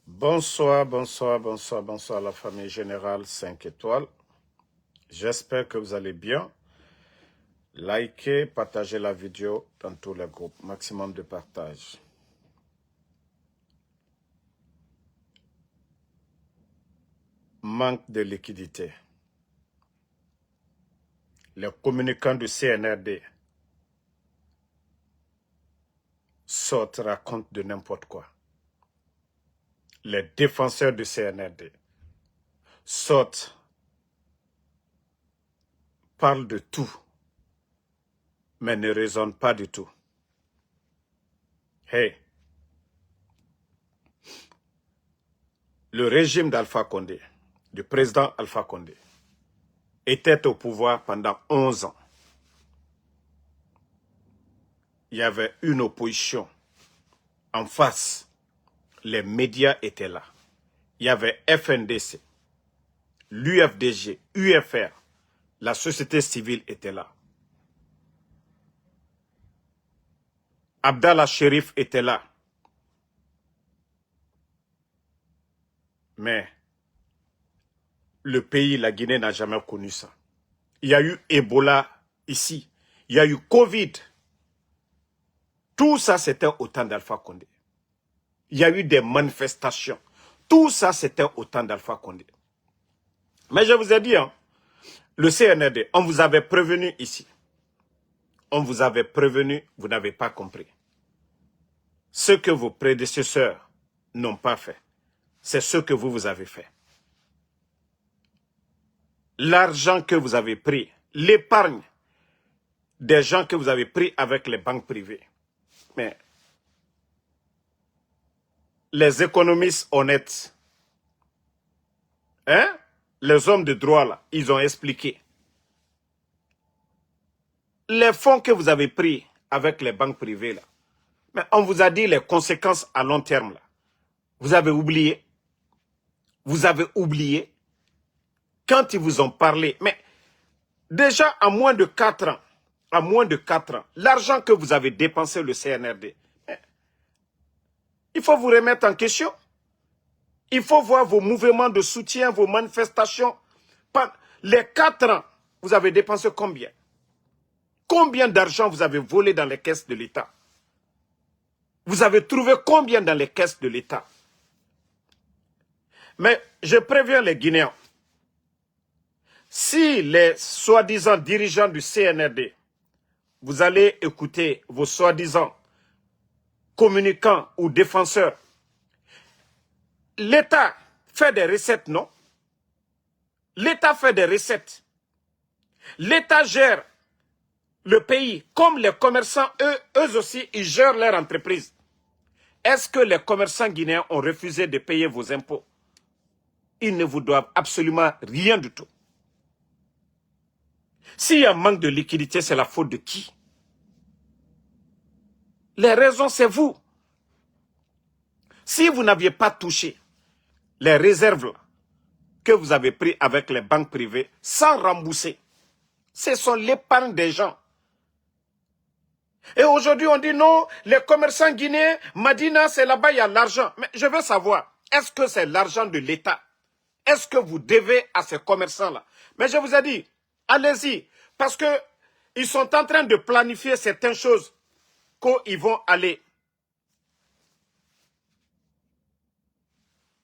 Bonsoir, bonsoir, bonsoir, bonsoir la famille générale 5 étoiles. J'espère que vous allez bien. Likez, partagez la vidéo dans tous les groupes. Maximum de partage. Manque de liquidité. Les communicants du CNRD sortent, racontent de n'importe quoi. Les défenseurs du CNRD sortent, parlent de tout, mais ne raisonnent pas du tout. Hey, le régime d'Alpha Condé, du président Alpha Condé, était au pouvoir pendant 11 ans. Il y avait une opposition en face. Les médias étaient là. Il y avait FNDC, l'UFDG, UFR, la société civile était là. Abdallah Sherif était là. Mais le pays, la Guinée, n'a jamais connu ça. Il y a eu Ebola ici. Il y a eu Covid. Tout ça, c'était au temps d'Alpha Condé. Il y a eu des manifestations. Tout ça, c'était au temps d'Alpha Condé. Mais je vous ai dit, hein, le CNRD, on vous avait prévenu ici. On vous avait prévenu, vous n'avez pas compris. Ce que vos prédécesseurs n'ont pas fait, c'est ce que vous avez fait. L'argent que vous avez pris, l'épargne des gens que vous avez pris avec les banques privées. Mais les économistes honnêtes, hein, les hommes de droit là, ils ont expliqué. Les fonds que vous avez pris avec les banques privées là, mais on vous a dit les conséquences à long terme là. Vous avez oublié. Vous avez oublié quand ils vous ont parlé. Mais déjà à moins de 4 ans, l'argent que vous avez dépensé le CNRD, il faut vous remettre en question. Il faut voir vos mouvements de soutien, vos manifestations. Les 4 ans, vous avez dépensé combien? Combien d'argent vous avez volé dans les caisses de l'État? Vous avez trouvé combien dans les caisses de l'État? Mais je préviens les Guinéens. Si les soi-disant dirigeants du CNRD, vous allez écouter vos soi-disant communicants ou défenseurs, l'État fait des recettes, non? L'État fait des recettes. L'État gère le pays comme les commerçants, eux aussi, ils gèrent leur entreprise. Est-ce que les commerçants guinéens ont refusé de payer vos impôts? Ils ne vous doivent absolument rien du tout. S'il y a un manque de liquidité, c'est la faute de qui? Les raisons, c'est vous. Si vous n'aviez pas touché les réserves là, que vous avez prises avec les banques privées sans rembourser, ce sont l'épargne des gens. Et aujourd'hui, on dit non, les commerçants guinéens, Madina, c'est là-bas, il y a l'argent. Mais je veux savoir, est-ce que c'est l'argent de l'État? Est-ce que vous devez à ces commerçants-là? Mais je vous ai dit, allez-y, parce que ils sont en train de planifier certaines choses qu'ils vont aller.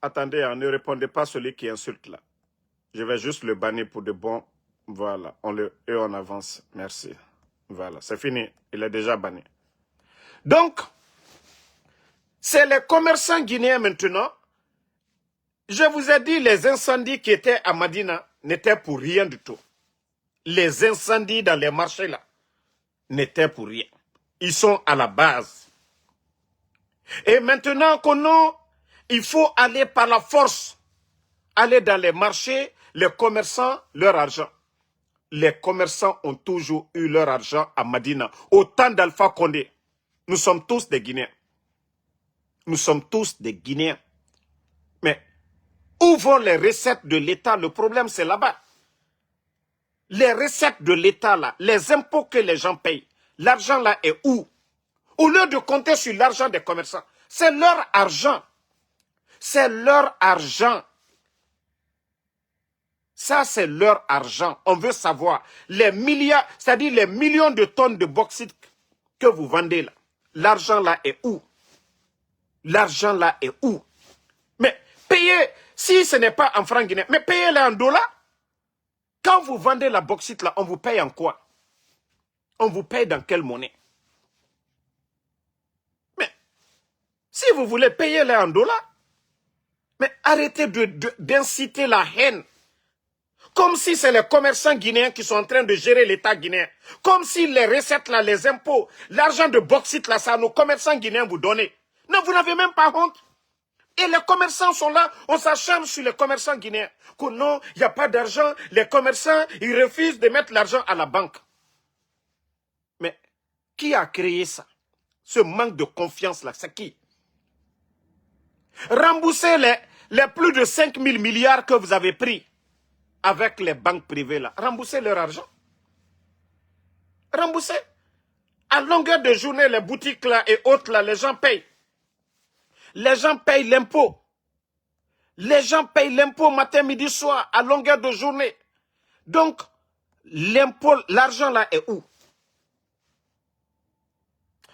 Attendez, ne répondez pas à celui qui insulte là. Je vais juste le bannir pour de bon. Voilà, et on avance. Merci. Voilà, c'est fini. Il est déjà banni. Donc, c'est les commerçants guinéens maintenant. Je vous ai dit, les incendies qui étaient à Madina n'étaient pour rien du tout. Les incendies dans les marchés là n'étaient pour rien. Ils sont à la base. Et maintenant il faut aller par la force. Aller dans les marchés, les commerçants, leur argent. Les commerçants ont toujours eu leur argent à Madina. Au temps d'Alpha Condé. Nous sommes tous des Guinéens. Nous sommes tous des Guinéens. Mais où vont les recettes de l'État? Le problème, c'est là-bas. Les recettes de l'État, là, les impôts que les gens payent, l'argent là est où? Au lieu de compter sur l'argent des commerçants, c'est leur argent. C'est leur argent. Ça, c'est leur argent. On veut savoir les milliards, c'est-à-dire les millions de tonnes de bauxite que vous vendez là. L'argent là est où? L'argent là est où? Mais payez, si ce n'est pas en francs guinéens, mais payez-les en dollars. Quand vous vendez la bauxite là, on vous paye en quoi? On vous paye dans quelle monnaie? Mais si vous voulez payer-les en dollars, mais arrêtez d'inciter la haine. Comme si c'est les commerçants guinéens qui sont en train de gérer l'État guinéen. Comme si les recettes là, les impôts, l'argent de bauxite là, ça nos commerçants guinéens vous donnent. Non, vous n'avez même pas honte. Et les commerçants sont là, on s'acharne sur les commerçants guinéens. Que non, il n'y a pas d'argent, les commerçants, ils refusent de mettre l'argent à la banque. Mais qui a créé ça? Ce manque de confiance là, c'est qui? Remboursez les plus de 5 000 milliards que vous avez pris avec les banques privées là. Remboursez leur argent. Remboursez. À longueur de journée, les boutiques là et autres là, les gens payent. Les gens payent l'impôt. Les gens payent l'impôt matin, midi, soir, à longueur de journée. Donc, l'impôt, l'argent là est où?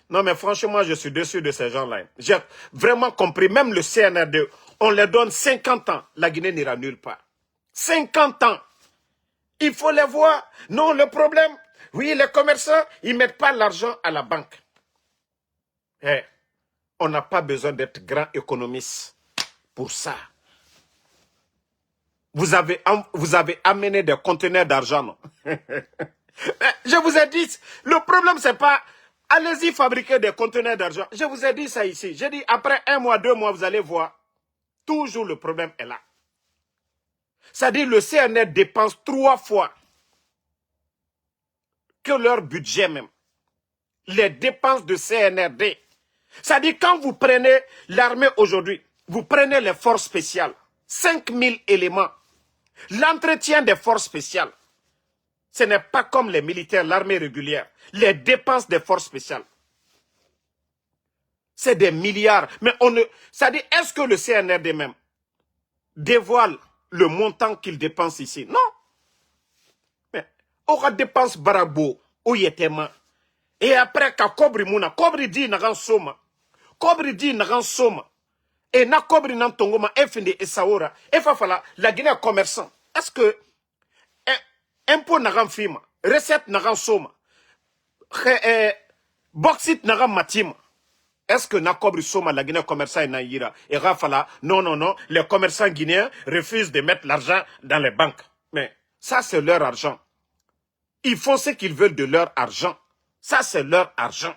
Non mais franchement, je suis déçu de ces gens-là. J'ai vraiment compris, même le CNRD, on leur donne 50 ans, la Guinée n'ira nulle part. 50 ans. Il faut les voir. Non, le problème, oui, les commerçants, ils ne mettent pas l'argent à la banque. Eh, on n'a pas besoin d'être grand économiste pour ça. Vous avez amené des conteneurs d'argent, non? Je vous ai dit, le problème, c'est pas, allez-y fabriquer des conteneurs d'argent. Je vous ai dit ça ici. J'ai dit, après 1 mois, 2 mois, vous allez voir, toujours le problème est là. C'est-à-dire le CNR dépense 3 fois que leur budget même. Les dépenses de CNRD. C'est-à-dire quand vous prenez l'armée aujourd'hui, vous prenez les forces spéciales, 5000 éléments. L'entretien des forces spéciales, ce n'est pas comme les militaires, l'armée régulière. Les dépenses des forces spéciales, c'est des milliards. Mais on ne... C'est-à-dire, est-ce que le CNRD même dévoile le montant qu'il dépense ici? Non. Mais on dépense barabo, oyetema. Et après, quand Kobri Mouna, Kobri dit nagan soma. Kobri dit nagan soma. Et na Kobri nan tongoma, efinde et saora. Et fafala, la Guinée commerçant. Est-ce que impôt nagan fima, recette nagan soma, bauxite nagan matima? Est-ce que na Kobri soma, la Guinée commerçant et naïra? Et rafala, non, non, non, les commerçants guinéens refusent de mettre l'argent dans les banques. Mais ça, c'est leur argent. Ils font ce qu'ils veulent de leur argent. Ça, c'est leur argent.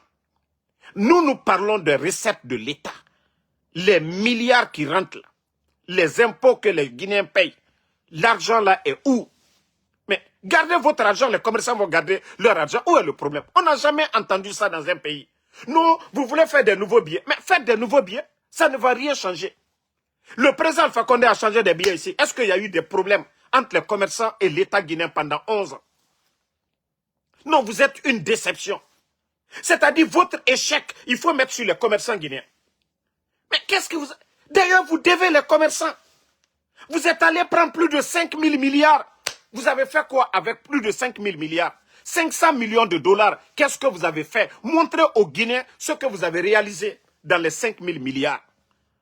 Nous parlons des recettes de l'État. Les milliards qui rentrent là. Les impôts que les Guinéens payent. L'argent là est où? Mais gardez votre argent, les commerçants vont garder leur argent. Où est le problème? On n'a jamais entendu ça dans un pays. Non, vous voulez faire des nouveaux billets. Mais faites des nouveaux billets, ça ne va rien changer. Le président Alpha Condé a changé des billets ici. Est-ce qu'il y a eu des problèmes entre les commerçants et l'État guinéen pendant 11 ans? Non, vous êtes une déception. C'est-à-dire, votre échec, il faut mettre sur les commerçants guinéens. Mais qu'est-ce que vous... D'ailleurs, vous devez les commerçants. Vous êtes allé prendre plus de 5 000 milliards. Vous avez fait quoi avec plus de 5 000 milliards? 500 millions de dollars. Qu'est-ce que vous avez fait? Montrez aux Guinéens ce que vous avez réalisé dans les 5 000 milliards.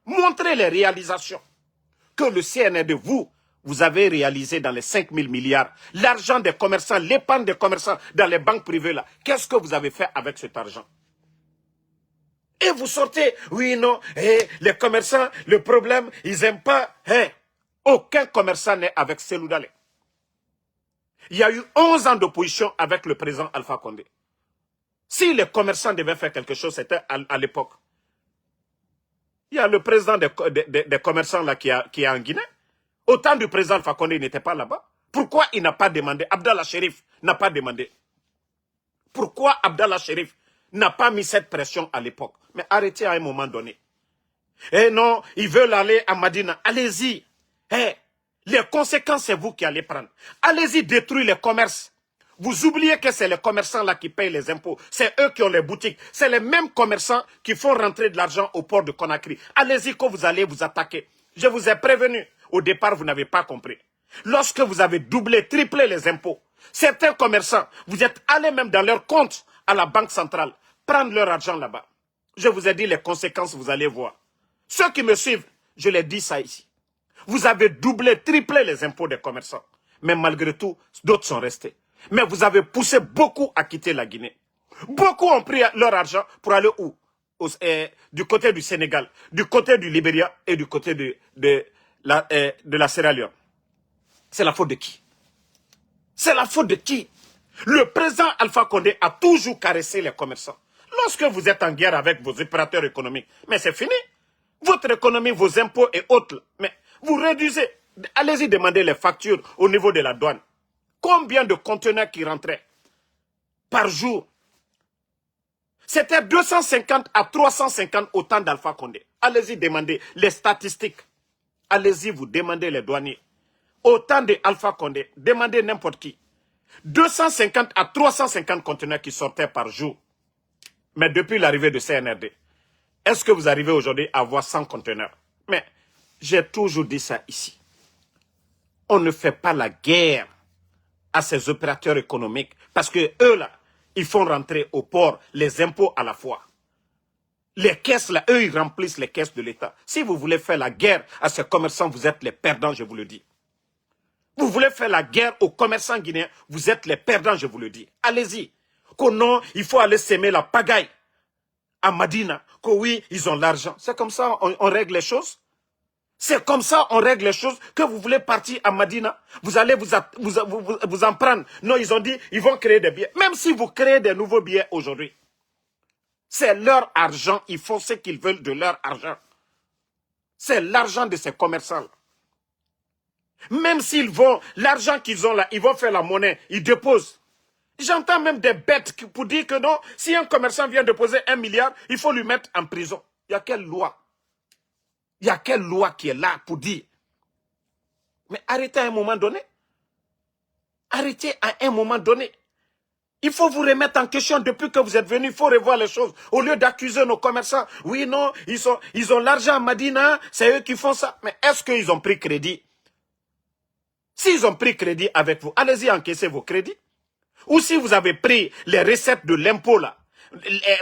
Montrez les réalisations que le CNR de vous avez réalisé dans les 5 000 milliards. L'argent des commerçants, l'épargne des commerçants dans les banques privées là. Qu'est-ce que vous avez fait avec cet argent? Et vous sortez, oui, non, les commerçants, le problème, ils n'aiment pas. Aucun commerçant n'est avec Cellou Dalein. Il y a eu 11 ans d'opposition avec le président Alpha Condé. Si les commerçants devaient faire quelque chose, c'était à l'époque. Il y a le président des commerçants là qui est en Guinée. Au temps du président Alpha Condé, il n'était pas là-bas. Pourquoi il n'a pas demandé? Abdallah Chérif n'a pas demandé. Pourquoi Abdallah Chérif n'a pas mis cette pression à l'époque? Mais arrêtez à un moment donné. Eh non, ils veulent aller à Madina. Allez-y. Les conséquences, c'est vous qui allez prendre. Allez-y détruire les commerces. Vous oubliez que c'est les commerçants là qui payent les impôts. C'est eux qui ont les boutiques. C'est les mêmes commerçants qui font rentrer de l'argent au port de Conakry. Allez-y quand vous allez vous attaquer. Je vous ai prévenu. Au départ, vous n'avez pas compris. Lorsque vous avez doublé, triplé les impôts, certains commerçants, vous êtes allés même dans leur compte à la banque centrale, prendre leur argent là-bas. Je vous ai dit les conséquences, vous allez voir. Ceux qui me suivent, je l'ai dit ça ici. Vous avez doublé, triplé les impôts des commerçants. Mais malgré tout, d'autres sont restés. Mais vous avez poussé beaucoup à quitter la Guinée. Beaucoup ont pris leur argent pour aller où? Du côté du Sénégal, du côté du Libéria et du côté de la Sierra Leone. C'est la faute de qui? C'est la faute de qui? Le président Alpha Condé a toujours caressé les commerçants. Lorsque vous êtes en guerre avec vos opérateurs économiques, mais c'est fini. Votre économie, vos impôts et autres, mais vous réduisez. Allez-y demander les factures au niveau de la douane. Combien de conteneurs qui rentraient par jour? C'était 250 à 350 au temps d'Alpha Condé. Allez-y demander les statistiques. Allez-y vous demandez les douaniers. Au temps d'Alpha Condé, demandez n'importe qui. 250 à 350 conteneurs qui sortaient par jour. Mais depuis l'arrivée de CNRD, est-ce que vous arrivez aujourd'hui à avoir 100 conteneurs? Mais j'ai toujours dit ça ici. On ne fait pas la guerre à ces opérateurs économiques parce que eux là, ils font rentrer au port les impôts à la fois. Les caisses là, eux ils remplissent les caisses de l'État. Si vous voulez faire la guerre à ces commerçants, vous êtes les perdants, je vous le dis. Vous voulez faire la guerre aux commerçants guinéens, vous êtes les perdants, je vous le dis. Allez-y. Que non, il faut aller s'aimer la pagaille à Madina. Que oui, ils ont l'argent. C'est comme ça on règle les choses. C'est comme ça on règle les choses. Que vous voulez partir à Madina, vous allez vous en prendre. Non, ils ont dit, ils vont créer des billets. Même si vous créez des nouveaux billets aujourd'hui, c'est leur argent. Ils font ce qu'ils veulent de leur argent. C'est l'argent de ces commerçants-là. Même s'ils vont, l'argent qu'ils ont là, ils vont faire la monnaie, ils déposent. J'entends même des bêtes pour dire que non, si un commerçant vient déposer 1 milliard, il faut lui mettre en prison. Il y a quelle loi? Il y a quelle loi qui est là pour dire? Mais arrêtez à un moment donné. Arrêtez à un moment donné. Il faut vous remettre en question depuis que vous êtes venu. Il faut revoir les choses. Au lieu d'accuser nos commerçants. Oui, non, ils ont l'argent à Madina, c'est eux qui font ça. Mais est-ce qu'ils ont pris crédit? S'ils ont pris crédit avec vous, allez-y encaisser vos crédits. Ou si vous avez pris les recettes de l'impôt là,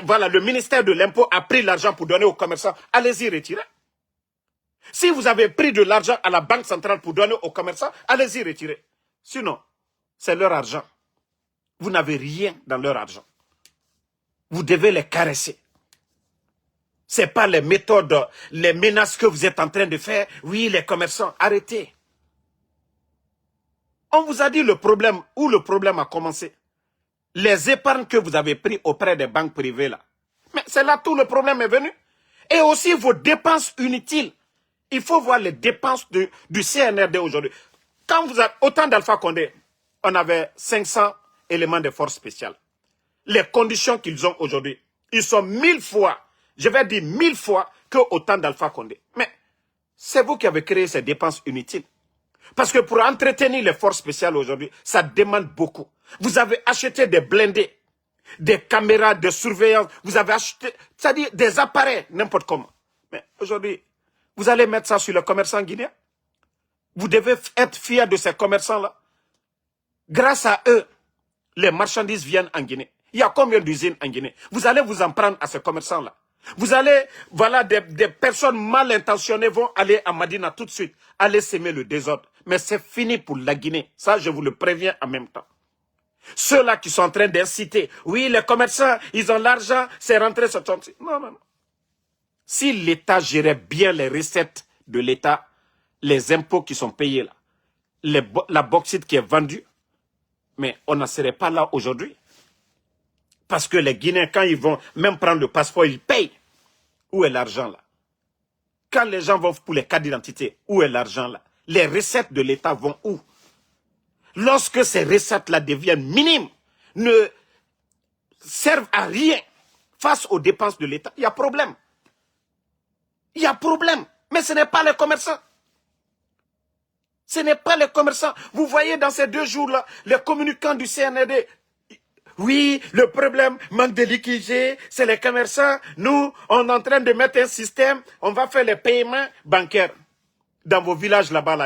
voilà, le ministère de l'impôt a pris l'argent pour donner aux commerçants, allez-y retirer. Si vous avez pris de l'argent à la banque centrale pour donner aux commerçants, allez-y retirer. Sinon, c'est leur argent. Vous n'avez rien dans leur argent. Vous devez les caresser. Ce n'est pas les méthodes, les menaces que vous êtes en train de faire. Oui, les commerçants, arrêtez. On vous a dit le problème, où le problème a commencé. Les épargnes que vous avez prises auprès des banques privées là. Mais c'est là tout le problème est venu. Et aussi vos dépenses inutiles. Il faut voir les dépenses du CNRD aujourd'hui. Quand vous avez autant d'Alpha Condé, on avait 500 éléments de force spéciale. Les conditions qu'ils ont aujourd'hui, ils sont 1000 fois, je vais dire 1000 fois que autant d'Alpha Condé. Mais c'est vous qui avez créé ces dépenses inutiles. Parce que pour entretenir les forces spéciales aujourd'hui, ça demande beaucoup. Vous avez acheté des blindés, des caméras de surveillance, vous avez acheté, c'est-à-dire des appareils, n'importe comment. Mais aujourd'hui, vous allez mettre ça sur les commerçants guinéens. Vous devez être fiers de ces commerçants-là. Grâce à eux, les marchandises viennent en Guinée. Il y a combien d'usines en Guinée? Vous allez vous en prendre à ces commerçants-là. Vous allez, voilà, des personnes mal intentionnées vont aller à Madina tout de suite, aller s'aimer le désordre. Mais c'est fini pour la Guinée. Ça, je vous le préviens en même temps. Ceux-là qui sont en train d'inciter, oui, les commerçants, ils ont l'argent, c'est rentré sur ton... Non, non, non. Si l'État gérait bien les recettes de l'État, les impôts qui sont payés là, la bauxite qui est vendue, mais on n'en serait pas là aujourd'hui. Parce que les Guinéens, quand ils vont même prendre le passeport, ils payent. Où est l'argent là? Quand les gens vont pour les cartes d'identité, où est l'argent là? Les recettes de l'État vont où? Lorsque ces recettes-là deviennent minimes, ne servent à rien face aux dépenses de l'État, il y a problème. Il y a problème. Mais ce n'est pas les commerçants. Ce n'est pas les commerçants. Vous voyez dans ces 2 jours-là, les communicants du CNRD, oui, le problème, manque de liquidité, c'est les commerçants. Nous, on est en train de mettre un système, on va faire les paiements bancaires. dans vos villages là-bas,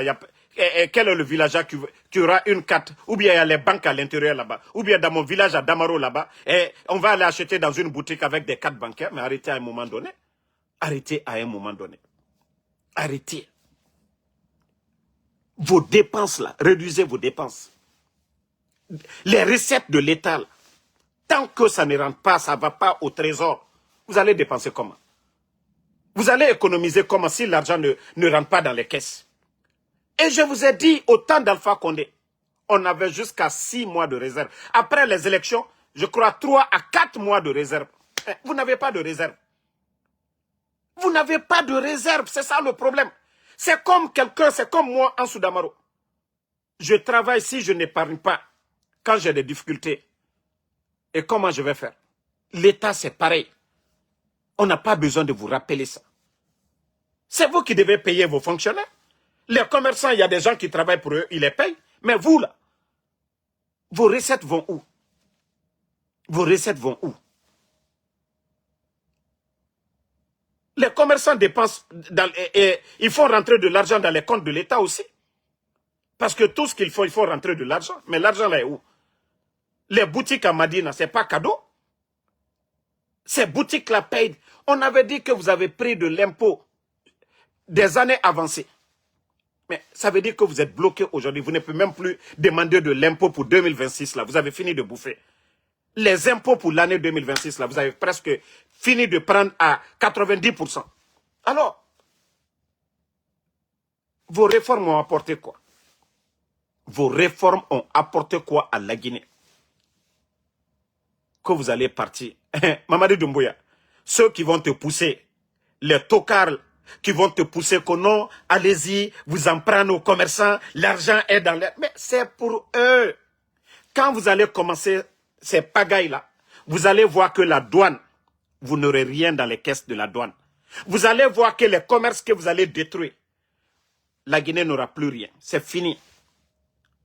quel est le villageois qui aura une carte, ou bien il y a les banques à l'intérieur là-bas, ou bien dans mon village à Damaro là-bas, et on va aller acheter dans une boutique avec des cartes bancaires, mais arrêtez à un moment donné. Arrêtez à un moment donné. Arrêtez. Vos dépenses là, réduisez vos dépenses. Les recettes de l'État, tant que ça ne rentre pas, ça ne va pas au trésor, vous allez dépenser comment? Vous allez économiser comment si l'argent ne rentre pas dans les caisses? Et je vous ai dit, au temps d'Alpha Condé, on avait jusqu'à 6 mois de réserve. Après les élections, je crois 3 à 4 mois de réserve. Vous n'avez pas de réserve. Vous n'avez pas de réserve, c'est ça le problème. C'est comme quelqu'un, c'est comme moi en Soudamaro. Je travaille si je n'épargne pas quand j'ai des difficultés. Et comment je vais faire? L'État, c'est pareil. On n'a pas besoin de vous rappeler ça. C'est vous qui devez payer vos fonctionnaires. Les commerçants, il y a des gens qui travaillent pour eux, ils les payent. Mais vous, là, vos recettes vont où? Vos recettes vont où? Les commerçants dépensent, et ils font rentrer de l'argent dans les comptes de l'État aussi. Parce que tout ce qu'il faut, il faut rentrer de l'argent. Mais l'argent là est où? Les boutiques à Madina, ce n'est pas cadeau. Ces boutiques-là payent. On avait dit que vous avez pris de l'impôt des années avancées. Mais ça veut dire que vous êtes bloqué aujourd'hui. Vous ne pouvez même plus demander de l'impôt pour 2026. Là. Vous avez fini de bouffer. Les impôts pour l'année 2026, là, vous avez presque fini de prendre à 90%. Alors, vos réformes ont apporté quoi? Vos réformes ont apporté quoi à la Guinée? Que vous allez partir. Mamadi Doumbouya, ceux qui vont te pousser, les tocards qui vont te pousser que non, allez-y, vous en prenez aux commerçants, l'argent est dans les... Mais c'est pour eux. Quand vous allez commencer ces pagailles-là, vous allez voir que la douane, vous n'aurez rien dans les caisses de la douane. Vous allez voir que les commerces que vous allez détruire, la Guinée n'aura plus rien. C'est fini.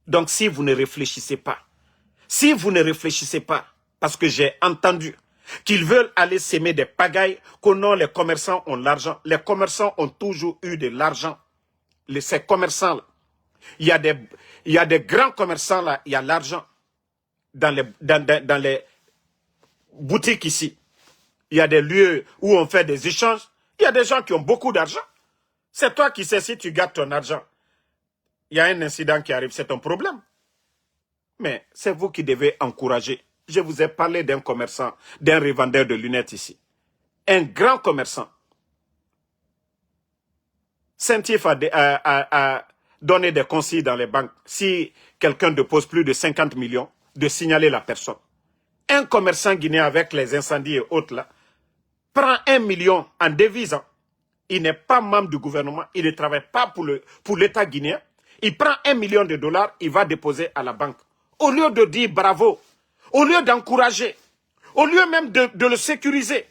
Donc si vous ne réfléchissez pas, parce que j'ai entendu qu'ils veulent aller s'aimer des pagailles, que non, les commerçants ont l'argent. Les commerçants ont toujours eu de l'argent. Ces commerçants-là, il y a des grands commerçants là, il y a l'argent dans les boutiques ici. Il y a des lieux où on fait des échanges. Il y a des gens qui ont beaucoup d'argent. C'est toi qui sais si tu gardes ton argent. Il y a un incident qui arrive, c'est ton problème. Mais c'est vous qui devez encourager. Je vous ai parlé d'un commerçant, d'un revendeur de lunettes ici. Un grand commerçant. Saint-Yves a donné des consignes dans les banques. Si quelqu'un dépose plus de 50 millions, de signaler la personne. Un commerçant guinéen avec les incendies et autres là, prend 1 million en devisant. Il n'est pas membre du gouvernement, il ne travaille pas pour l'État guinéen. Il prend 1 million de dollars, il va déposer à la banque. Au lieu de dire bravo, au lieu d'encourager, au lieu même de le sécuriser,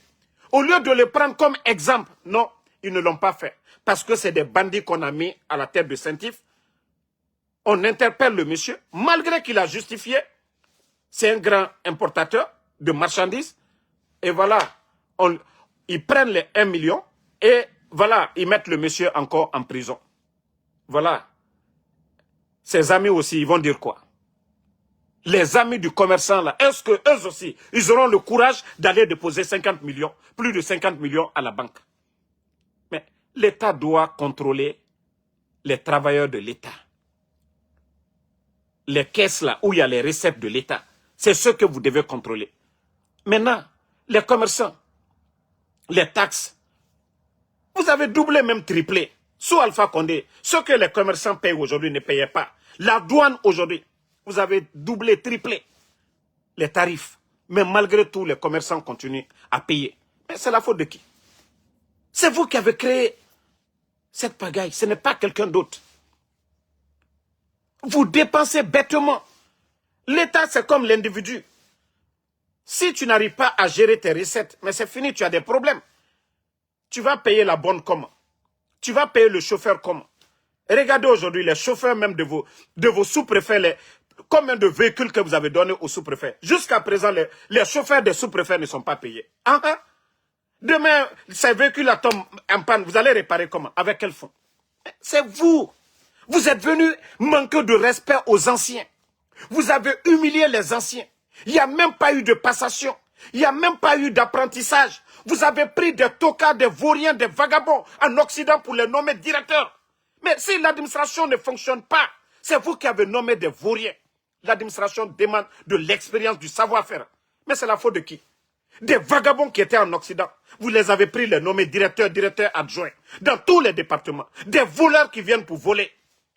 au lieu de le prendre comme exemple, non, ils ne l'ont pas fait. Parce que c'est des bandits qu'on a mis à la tête de Saint-Yves. On interpelle le monsieur, malgré qu'il a justifié, c'est un grand importateur de marchandises, et voilà, ils prennent les 1 million, et voilà, ils mettent le monsieur encore en prison. Voilà. Ses amis aussi, ils vont dire quoi? Les amis du commerçant là, est-ce que eux aussi, ils auront le courage d'aller déposer 50 millions, plus de 50 millions à la banque? Mais l'État doit contrôler les travailleurs de l'État. Les caisses là, où il y a les recettes de l'État, c'est ce que vous devez contrôler. Maintenant, les commerçants, les taxes, vous avez doublé, même triplé. Sous Alpha Condé, ce que les commerçants payent aujourd'hui ne payaient pas. La douane aujourd'hui, vous avez doublé, triplé les tarifs. Mais malgré tout, les commerçants continuent à payer. Mais c'est la faute de qui? C'est vous qui avez créé cette pagaille. Ce n'est pas quelqu'un d'autre. Vous dépensez bêtement. L'État, c'est comme l'individu. Si tu n'arrives pas à gérer tes recettes, mais c'est fini, tu as des problèmes. Tu vas payer la bonne comment? Tu vas payer le chauffeur comment? Regardez aujourd'hui les chauffeurs même de vos sous-préfets, combien de véhicules que vous avez donnés aux sous-préfets. Jusqu'à présent, les chauffeurs des sous-préfets ne sont pas payés. Demain, ces véhicules-là tombent en panne. Vous allez réparer comment? Avec quel fonds? C'est vous. Vous êtes venus manquer de respect aux anciens. Vous avez humilié les anciens. Il n'y a même pas eu de passation. Il n'y a même pas eu d'apprentissage. Vous avez pris des tocards, des vauriens, des vagabonds en Occident pour les nommer directeurs. Mais si l'administration ne fonctionne pas, c'est vous qui avez nommé des vauriens. L'administration demande de l'expérience, du savoir-faire. Mais c'est la faute de qui? Des vagabonds qui étaient en Occident. Vous les avez pris, les nommés directeurs, directeurs adjoints, dans tous les départements. Des voleurs qui viennent pour voler.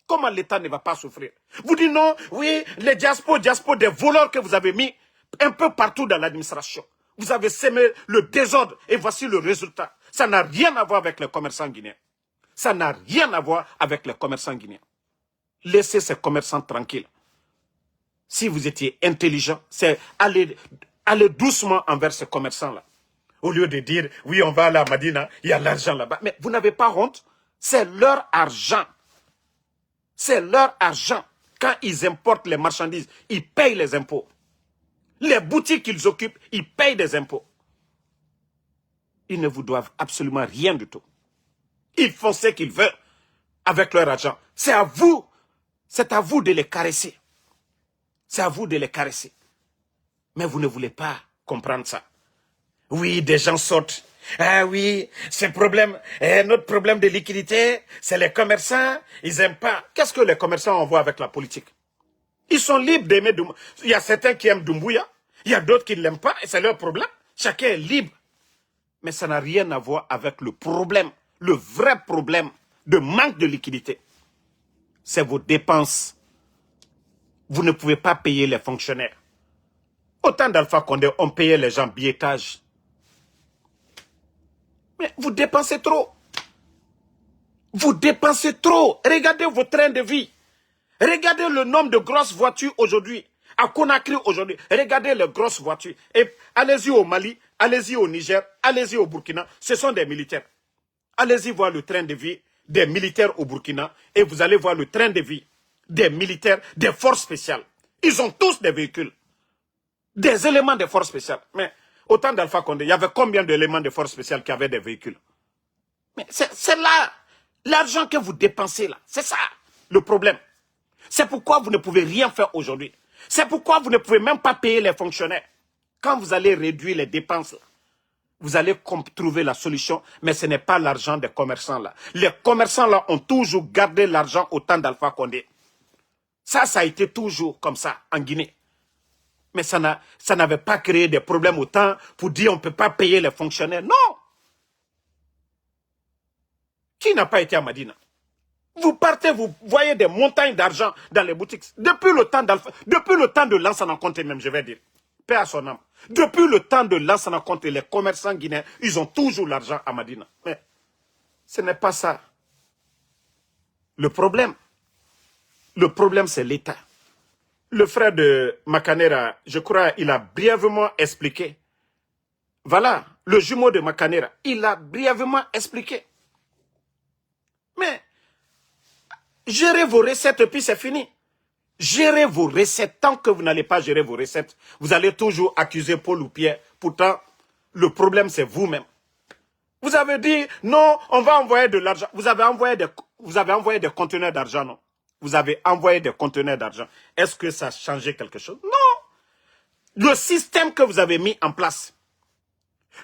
Comment l'État ne va pas souffrir? Vous dites non, oui, les diaspos, des voleurs que vous avez mis un peu partout dans l'administration. Vous avez sémé le désordre et voici le résultat. Ça n'a rien à voir avec les commerçants guinéens. Ça n'a rien à voir avec les commerçants guinéens. Laissez ces commerçants tranquilles. Si vous étiez intelligent, c'est aller doucement envers ces commerçants-là. Au lieu de dire, oui, on va à la Madina, il y a l'argent là-bas. Mais vous n'avez pas honte? C'est leur argent. C'est leur argent. Quand ils importent les marchandises, ils payent les impôts. Les boutiques qu'ils occupent, ils payent des impôts. Ils ne vous doivent absolument rien du tout. Ils font ce qu'ils veulent avec leur argent. C'est à vous de les caresser. C'est à vous de les caresser. Mais vous ne voulez pas comprendre ça. Oui, des gens sortent. Ah oui, notre problème de liquidité, c'est les commerçants, ils n'aiment pas. Qu'est-ce que les commerçants envoient avec la politique? Ils sont libres d'aimer Doumbouya. Il y a certains qui aiment Doumbouya, il y a d'autres qui ne l'aiment pas, et c'est leur problème. Chacun est libre. Mais ça n'a rien à voir avec le problème, le vrai problème de manque de liquidité. C'est vos dépenses. Vous ne pouvez pas payer les fonctionnaires. Au temps d'Alpha Condé, on payait les gens billetage. Mais vous dépensez trop. Vous dépensez trop. Regardez vos trains de vie. Regardez le nombre de grosses voitures aujourd'hui. À Conakry aujourd'hui. Regardez les grosses voitures. Et allez-y au Mali, allez-y au Niger, allez-y au Burkina. Ce sont des militaires. Allez-y voir le train de vie des militaires au Burkina. Et vous allez voir le train de vie des militaires, des forces spéciales. Ils ont tous des véhicules. Des éléments de forces spéciales. Mais au temps d'Alpha Condé, il y avait combien d'éléments de forces spéciales qui avaient des véhicules? Mais c'est là, l'argent que vous dépensez là. C'est ça, le problème. C'est pourquoi vous ne pouvez rien faire aujourd'hui. C'est pourquoi vous ne pouvez même pas payer les fonctionnaires. Quand vous allez réduire les dépenses, vous allez trouver la solution, mais ce n'est pas l'argent des commerçants là. Les commerçants là ont toujours gardé l'argent au temps d'Alpha Condé. Ça a été toujours comme ça en Guinée. Mais ça n'avait pas créé des problèmes autant pour dire on ne peut pas payer les fonctionnaires. Non. Qui n'a pas été à Madina? Vous partez, vous voyez des montagnes d'argent dans les boutiques. Depuis le temps de Lansana Conté même, je vais dire. Paix à son âme. Depuis le temps de Lansana Conté, les commerçants guinéens, ils ont toujours l'argent à Madina. Mais ce n'est pas ça. Le problème, c'est l'État. Le frère de Makanera, je crois, il a brièvement expliqué. Voilà, le jumeau de Makanera, il a brièvement expliqué. Mais, gérez vos recettes et puis c'est fini. Gérez vos recettes. Tant que vous n'allez pas gérer vos recettes, vous allez toujours accuser Paul ou Pierre. Pourtant, le problème c'est vous-même. Vous avez dit, non, on va envoyer de l'argent. Vous avez envoyé des conteneurs d'argent, non? Vous avez envoyé des conteneurs d'argent. Est-ce que ça a changé quelque chose? Non. Le système que vous avez mis en place.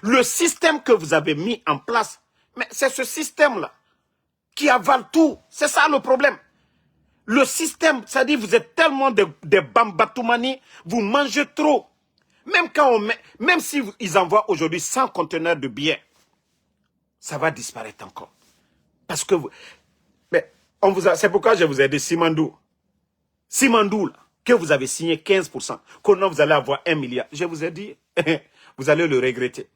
Le système que vous avez mis en place. Mais c'est ce système-là qui avale tout. C'est ça le problème. Le système, ça dit vous êtes tellement des bambatoumani, vous mangez trop. Même si ils envoient aujourd'hui 100 conteneurs de billets, ça va disparaître encore. Parce que c'est pourquoi je vous ai dit Simandou. Simandou, là, que vous avez signé 15%, qu'on vous allez avoir 1 milliard. Je vous ai dit, vous allez le regretter.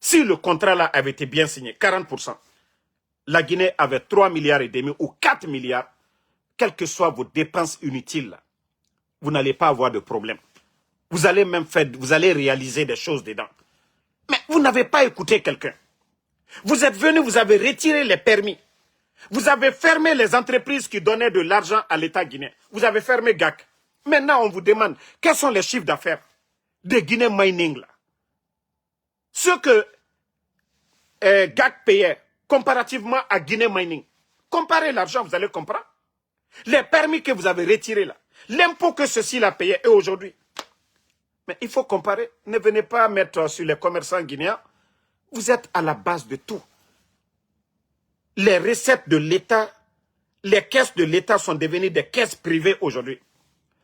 Si le contrat là avait été bien signé, 40%, la Guinée avait 3 milliards et demi ou 4 milliards, quelles que soient vos dépenses inutiles, là, vous n'allez pas avoir de problème. Vous allez réaliser des choses dedans. Mais vous n'avez pas écouté quelqu'un. Vous êtes venu, vous avez retiré les permis. Vous avez fermé les entreprises qui donnaient de l'argent à l'État guinéen. Vous avez fermé GAC. Maintenant, on vous demande, quels sont les chiffres d'affaires de Guinée Mining là? Ce que GAC payait comparativement à Guinée Mining. Comparez l'argent, vous allez comprendre. Les permis que vous avez retirés là, l'impôt que ceci a payé et aujourd'hui. Mais il faut comparer. Ne venez pas mettre sur les commerçants guinéens. Vous êtes à la base de tout. Les recettes de l'État, les caisses de l'État sont devenues des caisses privées aujourd'hui.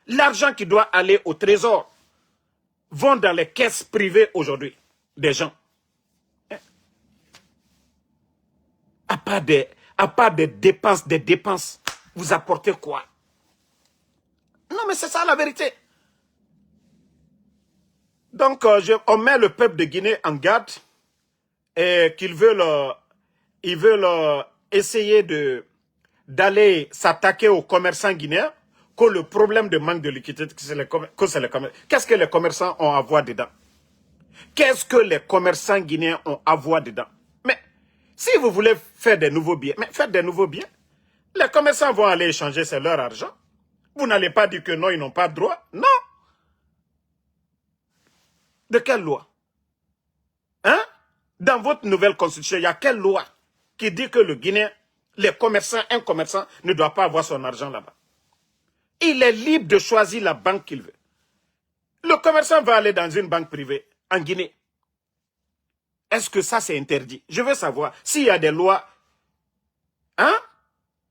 L'argent qui doit aller au trésor vont dans les caisses privées aujourd'hui des gens. À part des dépenses, vous apportez quoi? Non, mais c'est ça la vérité. Donc, on met le peuple de Guinée en garde et qu'ils veulent, essayer d'aller s'attaquer aux commerçants guinéens, que le problème de manque de liquidité, que c'est les commerçants. Qu'est-ce que les commerçants ont à voir dedans? Qu'est-ce que les commerçants guinéens ont à voir dedans? Mais si vous voulez faire des nouveaux biens, mais faites des nouveaux biens. Les commerçants vont aller échanger, c'est leur argent. Vous n'allez pas dire que non, ils n'ont pas de droit. Non. De quelle loi? Hein? Dans votre nouvelle constitution, il y a quelle loi qui dit que le Guinéen, les commerçants, un commerçant ne doit pas avoir son argent là-bas? Il est libre de choisir la banque qu'il veut. Le commerçant va aller dans une banque privée en Guinée. Est-ce que ça c'est interdit? Je veux savoir s'il y a des lois. Hein?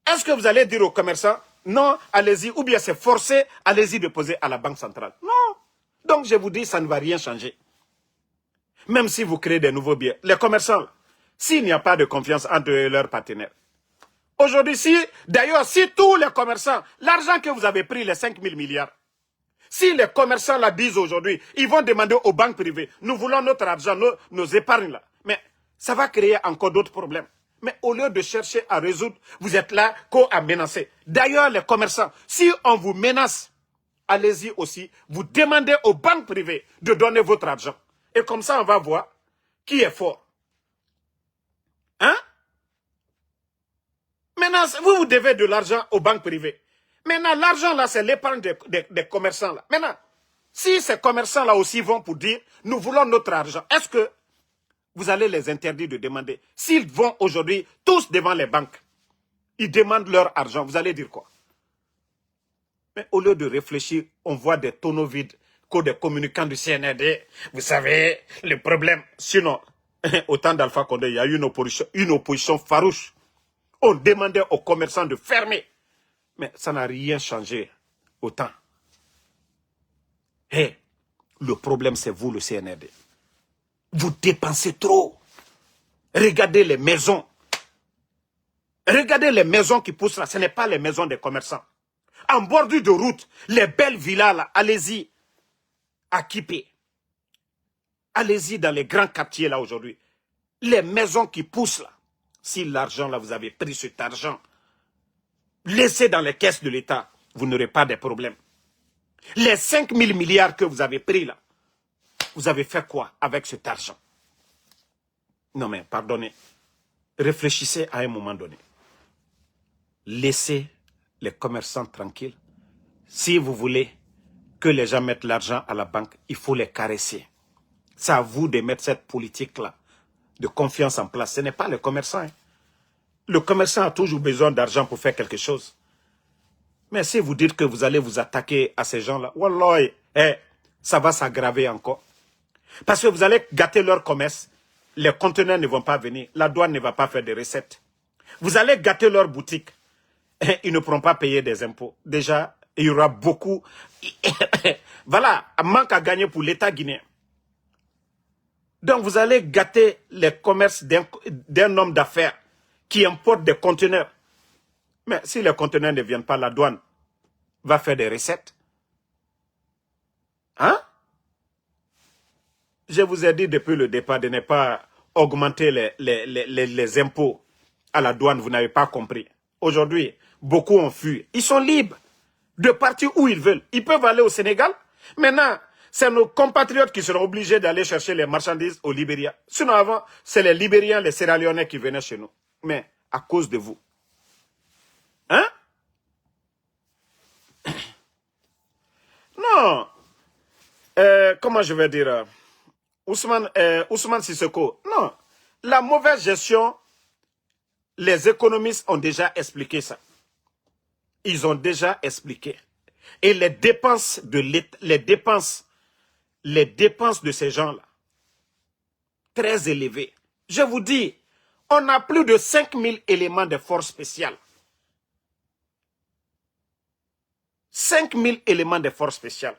Est-ce que vous allez dire aux commerçants, non, allez-y, ou bien c'est forcé, allez-y déposer à la banque centrale? Non. Donc je vous dis, ça ne va rien changer. Même si vous créez des nouveaux biens. Les commerçants, s'il n'y a pas de confiance entre eux et leurs partenaires. Aujourd'hui, d'ailleurs, si tous les commerçants, l'argent que vous avez pris, les 5 000 milliards, si les commerçants la disent aujourd'hui, ils vont demander aux banques privées, nous voulons notre argent, nos épargnes là. Mais ça va créer encore d'autres problèmes. Mais au lieu de chercher à résoudre, vous êtes là qu'à menacer. D'ailleurs, les commerçants, si on vous menace, allez-y aussi, vous demandez aux banques privées de donner votre argent. Et comme ça, on va voir qui est fort. Hein? Maintenant, vous devez de l'argent aux banques privées. Maintenant, l'argent là, c'est l'épargne des commerçants là. Maintenant, si ces commerçants là aussi vont pour dire, nous voulons notre argent, est-ce que vous allez les interdire de demander? S'ils vont aujourd'hui tous devant les banques, ils demandent leur argent, vous allez dire quoi? Mais au lieu de réfléchir, on voit des tonneaux vides, que des communicants du CNRD. Vous savez, le problème. Sinon, au temps d'Alpha Condé, il y a eu une opposition farouche. On demandait aux commerçants de fermer. Mais ça n'a rien changé autant. Hey, le problème, c'est vous, le CNRD. Vous dépensez trop. Regardez les maisons. Regardez les maisons qui poussent là. Ce n'est pas les maisons des commerçants. En bordure de route, les belles villas là, allez-y. À Kipé. Allez-y dans les grands quartiers là aujourd'hui. Les maisons qui poussent là. Si l'argent là, vous avez pris cet argent, laissez dans les caisses de l'État, vous n'aurez pas de problème. Les 5 000 milliards que vous avez pris là, vous avez fait quoi avec cet argent? Non mais pardonnez, réfléchissez à un moment donné. Laissez les commerçants tranquilles. Si vous voulez que les gens mettent l'argent à la banque, il faut les caresser. C'est à vous de mettre cette politique-là de confiance en place. Ce n'est pas le commerçant. Hein. Le commerçant a toujours besoin d'argent pour faire quelque chose. Mais si vous dites que vous allez vous attaquer à ces gens-là, wallah, ça va s'aggraver encore. Parce que vous allez gâter leur commerce. Les conteneurs ne vont pas venir. La douane ne va pas faire de recettes. Vous allez gâter leur boutique. Ils ne pourront pas payer des impôts. Déjà, il y aura beaucoup. Voilà, un manque à gagner pour l'État guinéen. Donc vous allez gâter les commerces d'un homme d'affaires qui importe des conteneurs. Mais si les conteneurs ne viennent pas, la douane va faire des recettes. Hein? Je vous ai dit depuis le départ de ne pas augmenter les impôts à la douane. Vous n'avez pas compris. Aujourd'hui, beaucoup ont fui. Ils sont libres de partir où ils veulent. Ils peuvent aller au Sénégal. Maintenant, c'est nos compatriotes qui seront obligés d'aller chercher les marchandises au Libéria. Sinon avant, c'est les Libériens, les Sierra Leonais qui venaient chez nous. Mais à cause de vous. Hein? Non. Comment je vais dire? Ousmane Sissoko. Non. La mauvaise gestion Les économistes ont déjà expliqué ça. Ils ont déjà expliqué. Et les dépenses de l'État, les dépenses de ces gens-là, très élevées. Je vous dis, on a plus de 5000 éléments de force spéciale. 5000 éléments de force spéciale.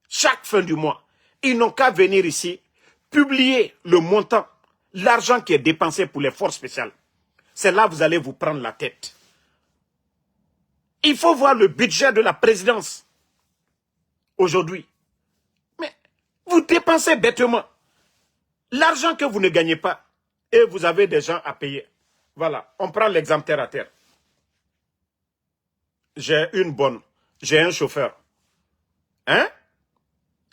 Chaque fin du mois, ils n'ont qu'à venir ici, publier le montant, l'argent qui est dépensé pour les forces spéciales. C'est là que vous allez vous prendre la tête. Il faut voir le budget de la présidence aujourd'hui. Mais vous dépensez bêtement l'argent que vous ne gagnez pas et vous avez des gens à payer. Voilà, on prend l'exemple terre à terre. J'ai une bonne, j'ai un chauffeur. Hein?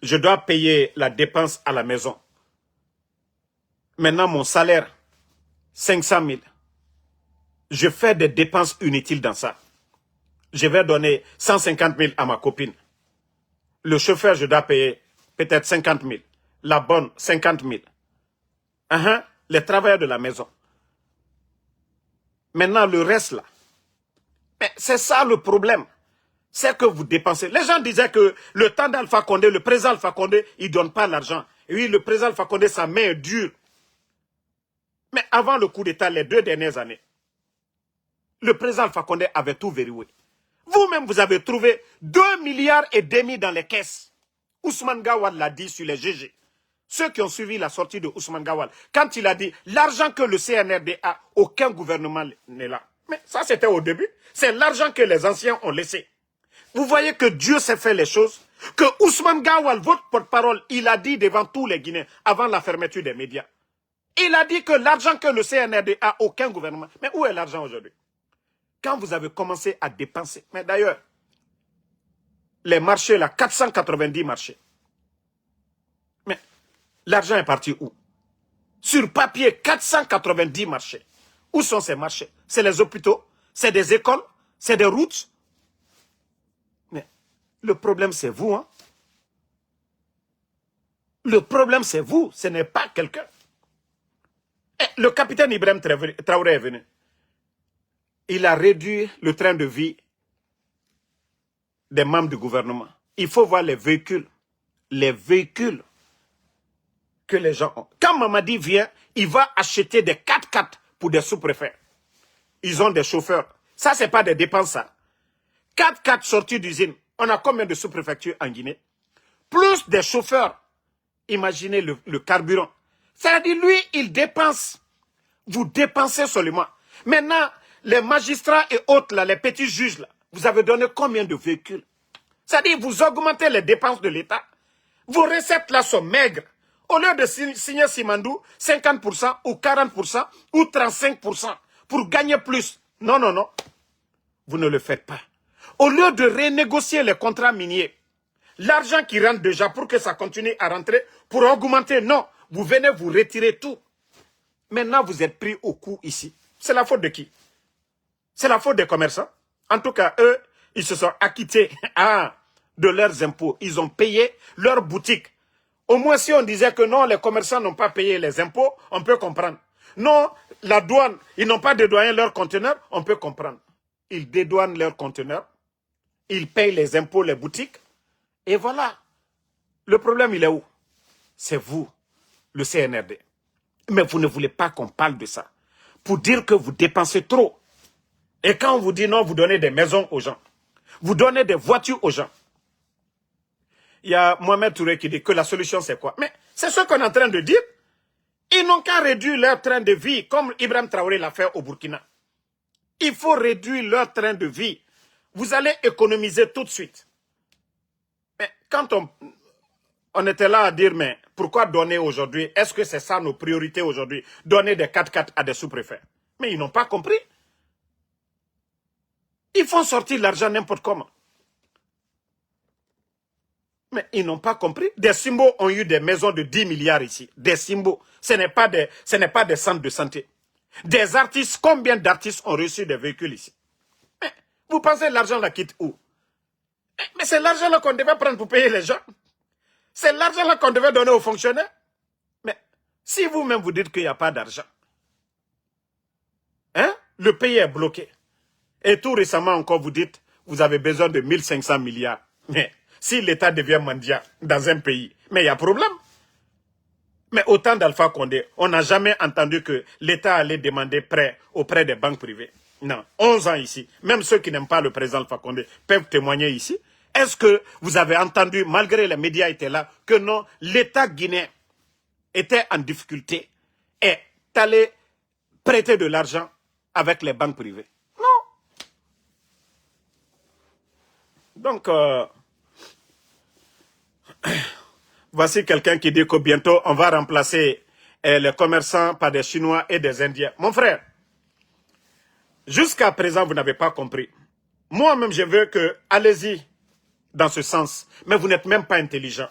Je dois payer la dépense à la maison. Maintenant, mon salaire, 500 000. Je fais des dépenses inutiles dans ça. Je vais donner 150 000 à ma copine. Le chauffeur, je dois payer peut-être 50 000. La bonne, 50 000. Les travailleurs de la maison. Maintenant, le reste là. C'est ça le problème. C'est que vous dépensez. Les gens disaient que le temps d'Alpha Condé, le président Alpha Condé, il ne donne pas l'argent. Et oui, le président Alpha Condé, sa main est dure. Mais avant le coup d'État, les 2 dernières années, le président Alpha Condé avait tout verrouillé. Vous-même, vous avez trouvé 2,5 milliards dans les caisses. Ousmane Gawal l'a dit sur les GG. Ceux qui ont suivi la sortie de Ousmane Gawal, quand il a dit l'argent que le CNRD a, aucun gouvernement n'est là. Mais ça, c'était au début. C'est l'argent que les anciens ont laissé. Vous voyez que Dieu sait faire les choses. Que Ousmane Gawal, votre porte-parole, il a dit devant tous les Guinéens, avant la fermeture des médias. Il a dit que l'argent que le CNRD a, aucun gouvernement. Mais où est l'argent aujourd'hui? Quand vous avez commencé à dépenser, mais d'ailleurs, les marchés, là, 490 marchés. Mais l'argent est parti où? Sur papier, 490 marchés. Où sont ces marchés? C'est les hôpitaux, c'est des écoles, c'est des routes. Mais le problème, c'est vous. Hein? Le problème, c'est vous, ce n'est pas quelqu'un. Le capitaine Ibrahim Traoré est venu. Il a réduit le train de vie des membres du gouvernement. Il faut voir les véhicules que les gens ont. Quand Mamadi vient, il va acheter des 4x4 pour des sous-préfets. Ils ont des chauffeurs. Ça, ce n'est pas des dépenses, ça. 4x4 sortis d'usine. On a combien de sous-préfectures en Guinée? Plus des chauffeurs. Imaginez le carburant. C'est-à-dire, lui, il dépense. Vous dépensez seulement. Maintenant, les magistrats et autres, là, les petits juges, là, vous avez donné combien de véhicules? C'est-à-dire, vous augmentez les dépenses de l'État. Vos recettes, là, sont maigres. Au lieu de signer Simandou, 50% ou 40% ou 35% pour gagner plus. Non, non, non. Vous ne le faites pas. Au lieu de renégocier les contrats miniers, l'argent qui rentre déjà pour que ça continue à rentrer, pour augmenter, non. Vous venez vous retirer tout. Maintenant, vous êtes pris au coup ici. C'est la faute de qui? C'est la faute des commerçants. En tout cas, eux, ils se sont acquittés de leurs impôts. Ils ont payé leurs boutiques. Au moins, si on disait que non, les commerçants n'ont pas payé les impôts, on peut comprendre. Non, la douane, ils n'ont pas dédouané leurs conteneurs, on peut comprendre. Ils dédouanent leurs conteneurs, ils payent les impôts, les boutiques, et voilà. Le problème, il est où? C'est vous, le CNRD. Mais vous ne voulez pas qu'on parle de ça. Pour dire que vous dépensez trop. Et quand on vous dit non, vous donnez des maisons aux gens. Vous donnez des voitures aux gens. Il y a Mohamed Touré qui dit que la solution c'est quoi? Mais c'est ce qu'on est en train de dire. Ils n'ont qu'à réduire leur train de vie comme Ibrahim Traoré l'a fait au Burkina. Il faut réduire leur train de vie. Vous allez économiser tout de suite. Mais quand on était là à dire, mais pourquoi donner aujourd'hui? Est-ce que c'est ça nos priorités aujourd'hui? Donner des 4x4 à des sous-préfets. Mais ils n'ont pas compris. Ils font sortir l'argent n'importe comment. Mais ils n'ont pas compris. Des symboles ont eu des maisons de 10 milliards ici. Des symboles. Ce n'est pas des centres de santé. Des artistes, combien d'artistes ont reçu des véhicules ici? Mais vous pensez que l'argent la quitte où? Mais c'est l'argent là qu'on devait prendre pour payer les gens. C'est l'argent là qu'on devait donner aux fonctionnaires. Mais si vous-même vous dites qu'il n'y a pas d'argent, hein? Le pays est bloqué. Et tout récemment encore, vous dites, vous avez besoin de 1500 milliards. Mais si l'État devient mendiant dans un pays, mais il y a problème. Mais au temps d'Alpha Condé, on n'a jamais entendu que l'État allait demander prêt auprès des banques privées. Non, 11 ans ici. Même ceux qui n'aiment pas le président Alpha Condé peuvent témoigner ici. Est-ce que vous avez entendu, malgré les médias étaient là, que non, l'État guinéen était en difficulté et allait prêter de l'argent avec les banques privées? Non. Donc, voici quelqu'un qui dit que bientôt, on va remplacer les commerçants par des Chinois et des Indiens. Mon frère, jusqu'à présent, vous n'avez pas compris. Moi-même, je veux que, allez-y dans ce sens, mais vous n'êtes même pas intelligent.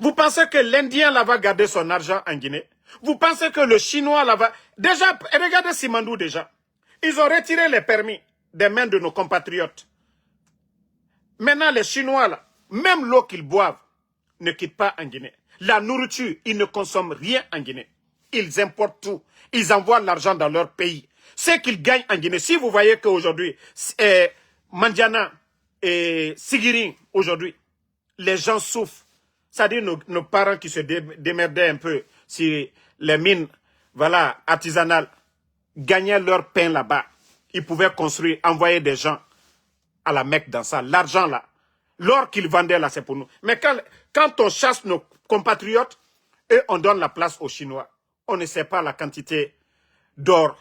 Vous pensez que l'Indien là va garder son argent en Guinée? Vous pensez que le Chinois là va... Déjà, regardez Simandou déjà. Ils ont retiré les permis des mains de nos compatriotes. Maintenant, les Chinois là, même l'eau qu'ils boivent, ne quitte pas en Guinée. La nourriture, ils ne consomment rien en Guinée. Ils importent tout. Ils envoient l'argent dans leur pays. Ce qu'ils gagnent en Guinée, si vous voyez qu'aujourd'hui, Mandiana et Sigiring, aujourd'hui, les gens souffrent. C'est-à-dire nos parents qui se démerdaient un peu si les mines voilà, artisanales gagnaient leur pain là-bas. Ils pouvaient construire, envoyer des gens à la Mecque dans ça. L'argent là, l'or qu'ils vendaient là, c'est pour nous. Mais quand on chasse nos compatriotes et on donne la place aux Chinois, on ne sait pas la quantité d'or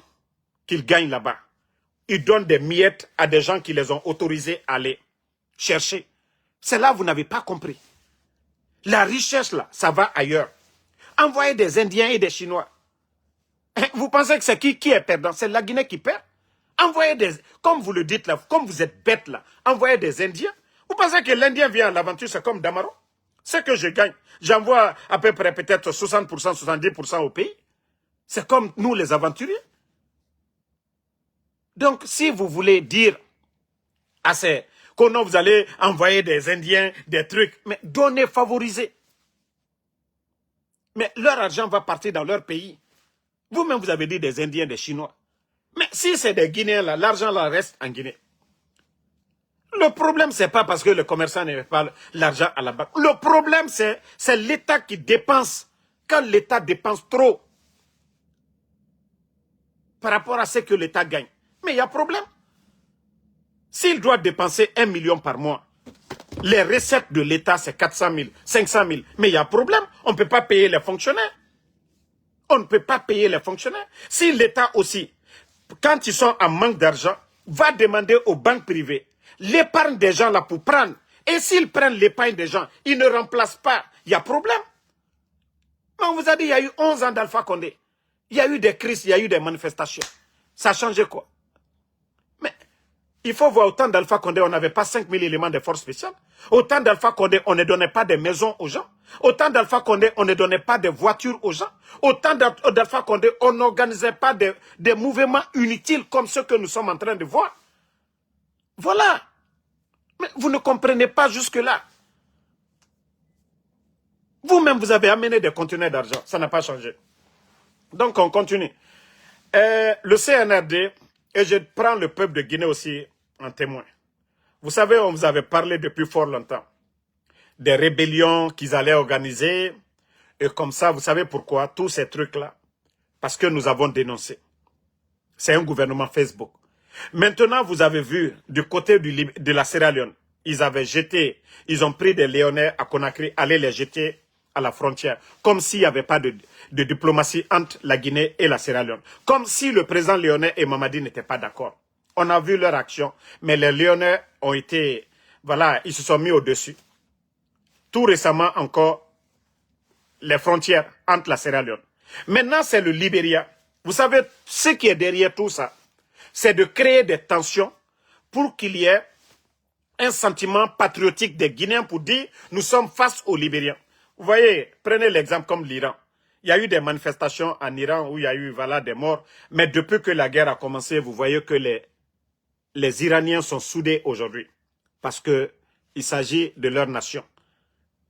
qu'ils gagnent là-bas. Ils donnent des miettes à des gens qui les ont autorisés à aller chercher. C'est là que vous n'avez pas compris. La richesse là, ça va ailleurs. Envoyer des Indiens et des Chinois. Vous pensez que c'est qui est perdant? C'est la Guinée qui perd? Envoyer des... Comme vous le dites là, comme vous êtes bête là, envoyer des Indiens. Vous pensez que l'Indien vient à l'aventure, c'est comme Damaro? C'est que je gagne. J'envoie à peu près peut-être 60%, 70% au pays. C'est comme nous les aventuriers. Donc, si vous voulez dire à ces... que non, vous allez envoyer des Indiens, des trucs, mais donnez, favorisez. Mais leur argent va partir dans leur pays. Vous-même, vous avez dit des Indiens, des Chinois. Mais si c'est des Guinéens, là, l'argent là reste en Guinée. Le problème, c'est pas parce que le commerçant n'avait pas l'argent à la banque. Le problème, c'est l'État qui dépense. Quand l'État dépense trop par rapport à ce que l'État gagne. Mais il y a problème. S'il doit dépenser 1 million par mois, les recettes de l'État, c'est 400 000, 500 000. Mais il y a problème. On ne peut pas payer les fonctionnaires. On ne peut pas payer les fonctionnaires. Si l'État aussi, quand ils sont en manque d'argent, va demander aux banques privées l'épargne des gens là pour prendre. Et s'ils prennent l'épargne des gens, ils ne remplacent pas. Il y a problème. Mais on vous a dit, il y a eu 11 ans d'Alpha Condé. Il y a eu des crises, il y a eu des manifestations. Ça a changé quoi? Mais il faut voir, au temps d'Alpha Condé, on n'avait pas 5000 éléments de force spéciale. Au temps d'Alpha Condé, on ne donnait pas des maisons aux gens. Au temps d'Alpha Condé, on ne donnait pas de voitures aux gens. Au temps d'Alpha Condé, on n'organisait pas des mouvements inutiles comme ceux que nous sommes en train de voir. Voilà. Mais vous ne comprenez pas jusque-là. Vous-même, vous avez amené des conteneurs d'argent. Ça n'a pas changé. Donc, on continue. Le CNRD, et je prends le peuple de Guinée aussi en témoin. Vous savez, on vous avait parlé depuis fort longtemps des rébellions qu'ils allaient organiser. Et comme ça, vous savez pourquoi? Tous ces trucs-là. Parce que nous avons dénoncé. C'est un gouvernement Facebook. Maintenant, vous avez vu, du côté de la Sierra Leone, ils ont pris des Léonais à Conakry, allaient les jeter à la frontière. Comme s'il n'y avait pas de diplomatie entre la Guinée et la Sierra Leone. Comme si le président Léonais et Mamadi n'étaient pas d'accord. On a vu leur action, mais les Léonais ont été, voilà, ils se sont mis au-dessus. Tout récemment encore, les frontières entre la Sierra Leone. Maintenant, c'est le Libéria. Vous savez, ce qui est derrière tout ça, c'est de créer des tensions pour qu'il y ait un sentiment patriotique des Guinéens pour dire nous sommes face aux Libériens. Vous voyez, prenez l'exemple comme l'Iran. Il y a eu des manifestations en Iran où il y a eu voilà, des morts. Mais depuis que la guerre a commencé, vous voyez que les Iraniens sont soudés aujourd'hui. Parce qu'il s'agit de leur nation.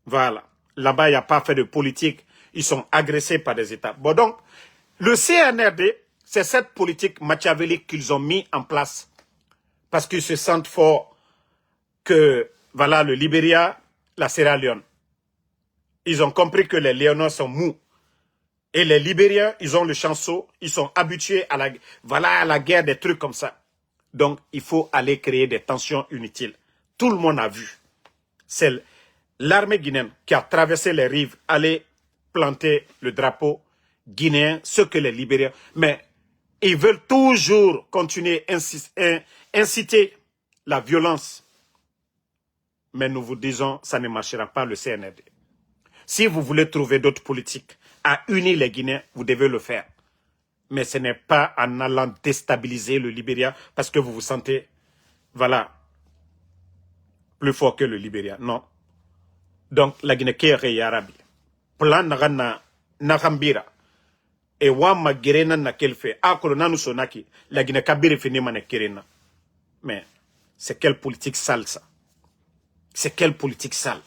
Voilà. Là-bas, il n'y a pas fait de politique. Ils sont agressés par des États. Bon, donc, le CNRD, c'est cette politique machiavélique qu'ils ont mis en place. Parce qu'ils se sentent forts que, voilà, le Libéria, la Sierra Leone. Ils ont compris que les Léonois sont mous. Et les Libériens, ils ont le chanceau, ils sont habitués à la guerre, des trucs comme ça. Donc, il faut aller créer des tensions inutiles. Tout le monde a vu. C'est l'armée guinéenne qui a traversé les rives, aller planter le drapeau guinéen, ce que les Libériens... Mais ils veulent toujours continuer à inciter la violence. Mais nous vous disons, ça ne marchera pas le CNRD. Si vous voulez trouver d'autres politiques à unir les Guinéens, vous devez le faire. Mais ce n'est pas en allant déstabiliser le Libéria parce que vous vous sentez, voilà, plus fort que le Libéria. Non. Donc, la Guinée qui est Yarabi. Plan Nagambira. Et Wama Gerena na kelfe. Akolo nanu sonaki. La Guinée Kabiri fini mane Kerena. Mais, c'est quelle politique sale ça? C'est quelle politique sale?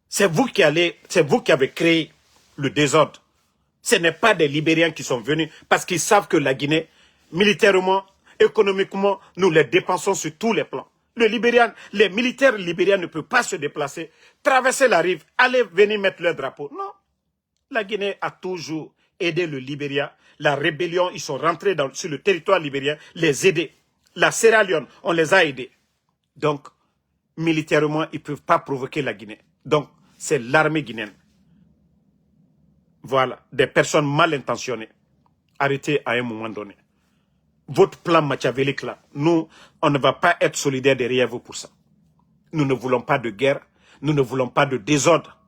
C'est vous qui avez créé le désordre. Ce n'est pas des Libériens qui sont venus parce qu'ils savent que la Guinée, militairement, économiquement, nous les dépensons sur tous les plans. Les militaires libériens ne peuvent pas se déplacer, traverser la rive, aller venir mettre leur drapeau. Non. La Guinée a toujours aidé le Libéria. La rébellion, ils sont rentrés sur le territoire libérien, les aider. La Sierra Leone, on les a aidés. Donc, militairement, ils ne peuvent pas provoquer la Guinée. Donc, c'est l'armée guinéenne. Voilà, des personnes mal intentionnées, arrêtées à un moment donné. Votre plan machiavélique là, nous, on ne va pas être solidaires derrière vous pour ça. Nous ne voulons pas de guerre, nous ne voulons pas de désordre.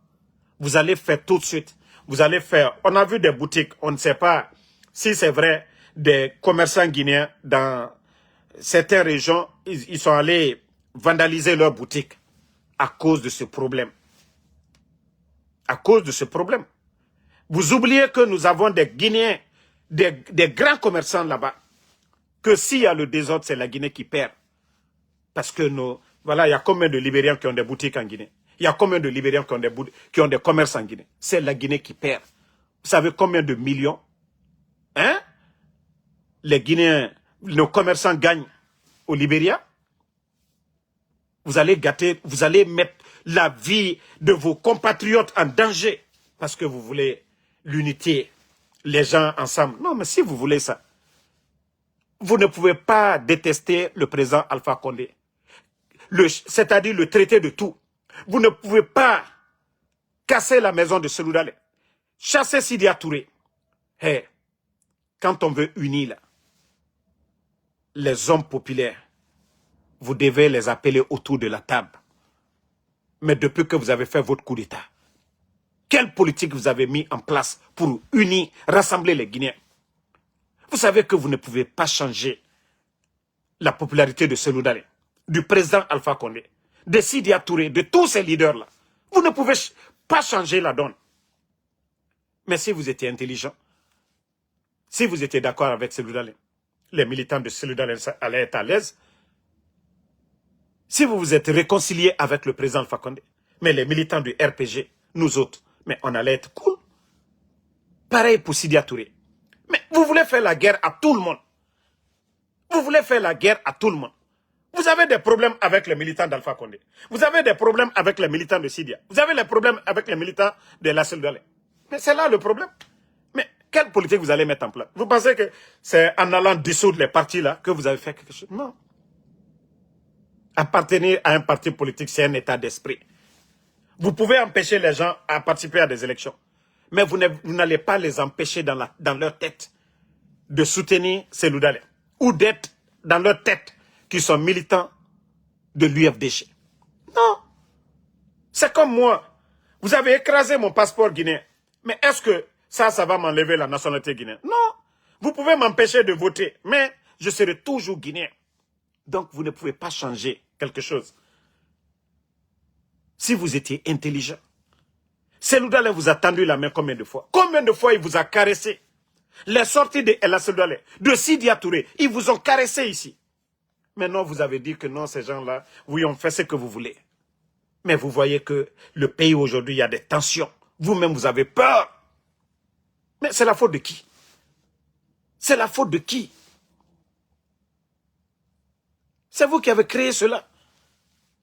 Vous allez faire tout de suite, vous allez faire, on a vu des boutiques, on ne sait pas si c'est vrai, des commerçants guinéens dans certaines régions, ils sont allés vandaliser leurs boutiques à cause de ce problème. À cause de ce problème. Vous oubliez que nous avons des Guinéens, des grands commerçants là-bas, que s'il y a le désordre, c'est la Guinée qui perd. Parce que voilà, il y a combien de Libériens qui ont des boutiques en Guinée? Il y a combien de Libériens qui ont des commerces en Guinée? C'est la Guinée qui perd. Vous savez combien de millions? Hein? Les Guinéens, nos commerçants gagnent au Libéria? Vous allez gâter, vous allez mettre la vie de vos compatriotes en danger parce que vous voulez l'unité, les gens ensemble. Non, mais si vous voulez ça, vous ne pouvez pas détester le président Alpha Condé, c'est-à-dire le traité de tout. Vous ne pouvez pas casser la maison de Seloudalé, chasser Sidia Touré. Hey, quand on veut unir là, les hommes populaires, vous devez les appeler autour de la table. Mais depuis que vous avez fait votre coup d'État, quelle politique vous avez mis en place pour unir, rassembler les Guinéens? Vous savez que vous ne pouvez pas changer la popularité de Seloudalé, du président Alpha Condé, de Sidia Touré, de tous ces leaders-là. Vous ne pouvez pas changer la donne. Mais si vous étiez intelligent, si vous étiez d'accord avec Seloudalé, les militants de Seloudalé allaient être à l'aise. Si vous vous êtes réconcilié avec le président Alpha Condé, mais les militants du RPG, nous autres, mais on allait être cool. Pareil pour Sidia Touré. Mais vous voulez faire la guerre à tout le monde. Vous voulez faire la guerre à tout le monde. Vous avez des problèmes avec les militants d'Alpha Condé. Vous avez des problèmes avec les militants de Sidia. Vous avez des problèmes avec les militants de la Seloudalé. Mais c'est là le problème. Mais quelle politique vous allez mettre en place? Vous pensez que c'est en allant dissoudre les partis là que vous avez fait quelque chose? Non. Appartenir à un parti politique, c'est un état d'esprit. Vous pouvez empêcher les gens à participer à des élections. Mais vous n'allez pas les empêcher dans leur tête de soutenir Seloudalé. Ou d'être dans leur tête qu'ils sont militants de l'UFDG. Non. C'est comme moi. Vous avez écrasé mon passeport guinéen. Mais est-ce que ça va m'enlever la nationalité guinéenne? Non. Vous pouvez m'empêcher de voter. Mais je serai toujours guinéen. Donc vous ne pouvez pas changer quelque chose. Si vous étiez intelligent, Seloudalé vous a tendu la main combien de fois? Combien de fois il vous a caressé? Les sorties de El Seloudalé, de Sidia Touré, ils vous ont caressé ici. Maintenant, vous avez dit que non, ces gens-là, oui, on fait ce que vous voulez. Mais vous voyez que le pays aujourd'hui, il y a des tensions. Vous-même, vous avez peur. Mais c'est la faute de qui? C'est la faute de qui? C'est vous qui avez créé cela.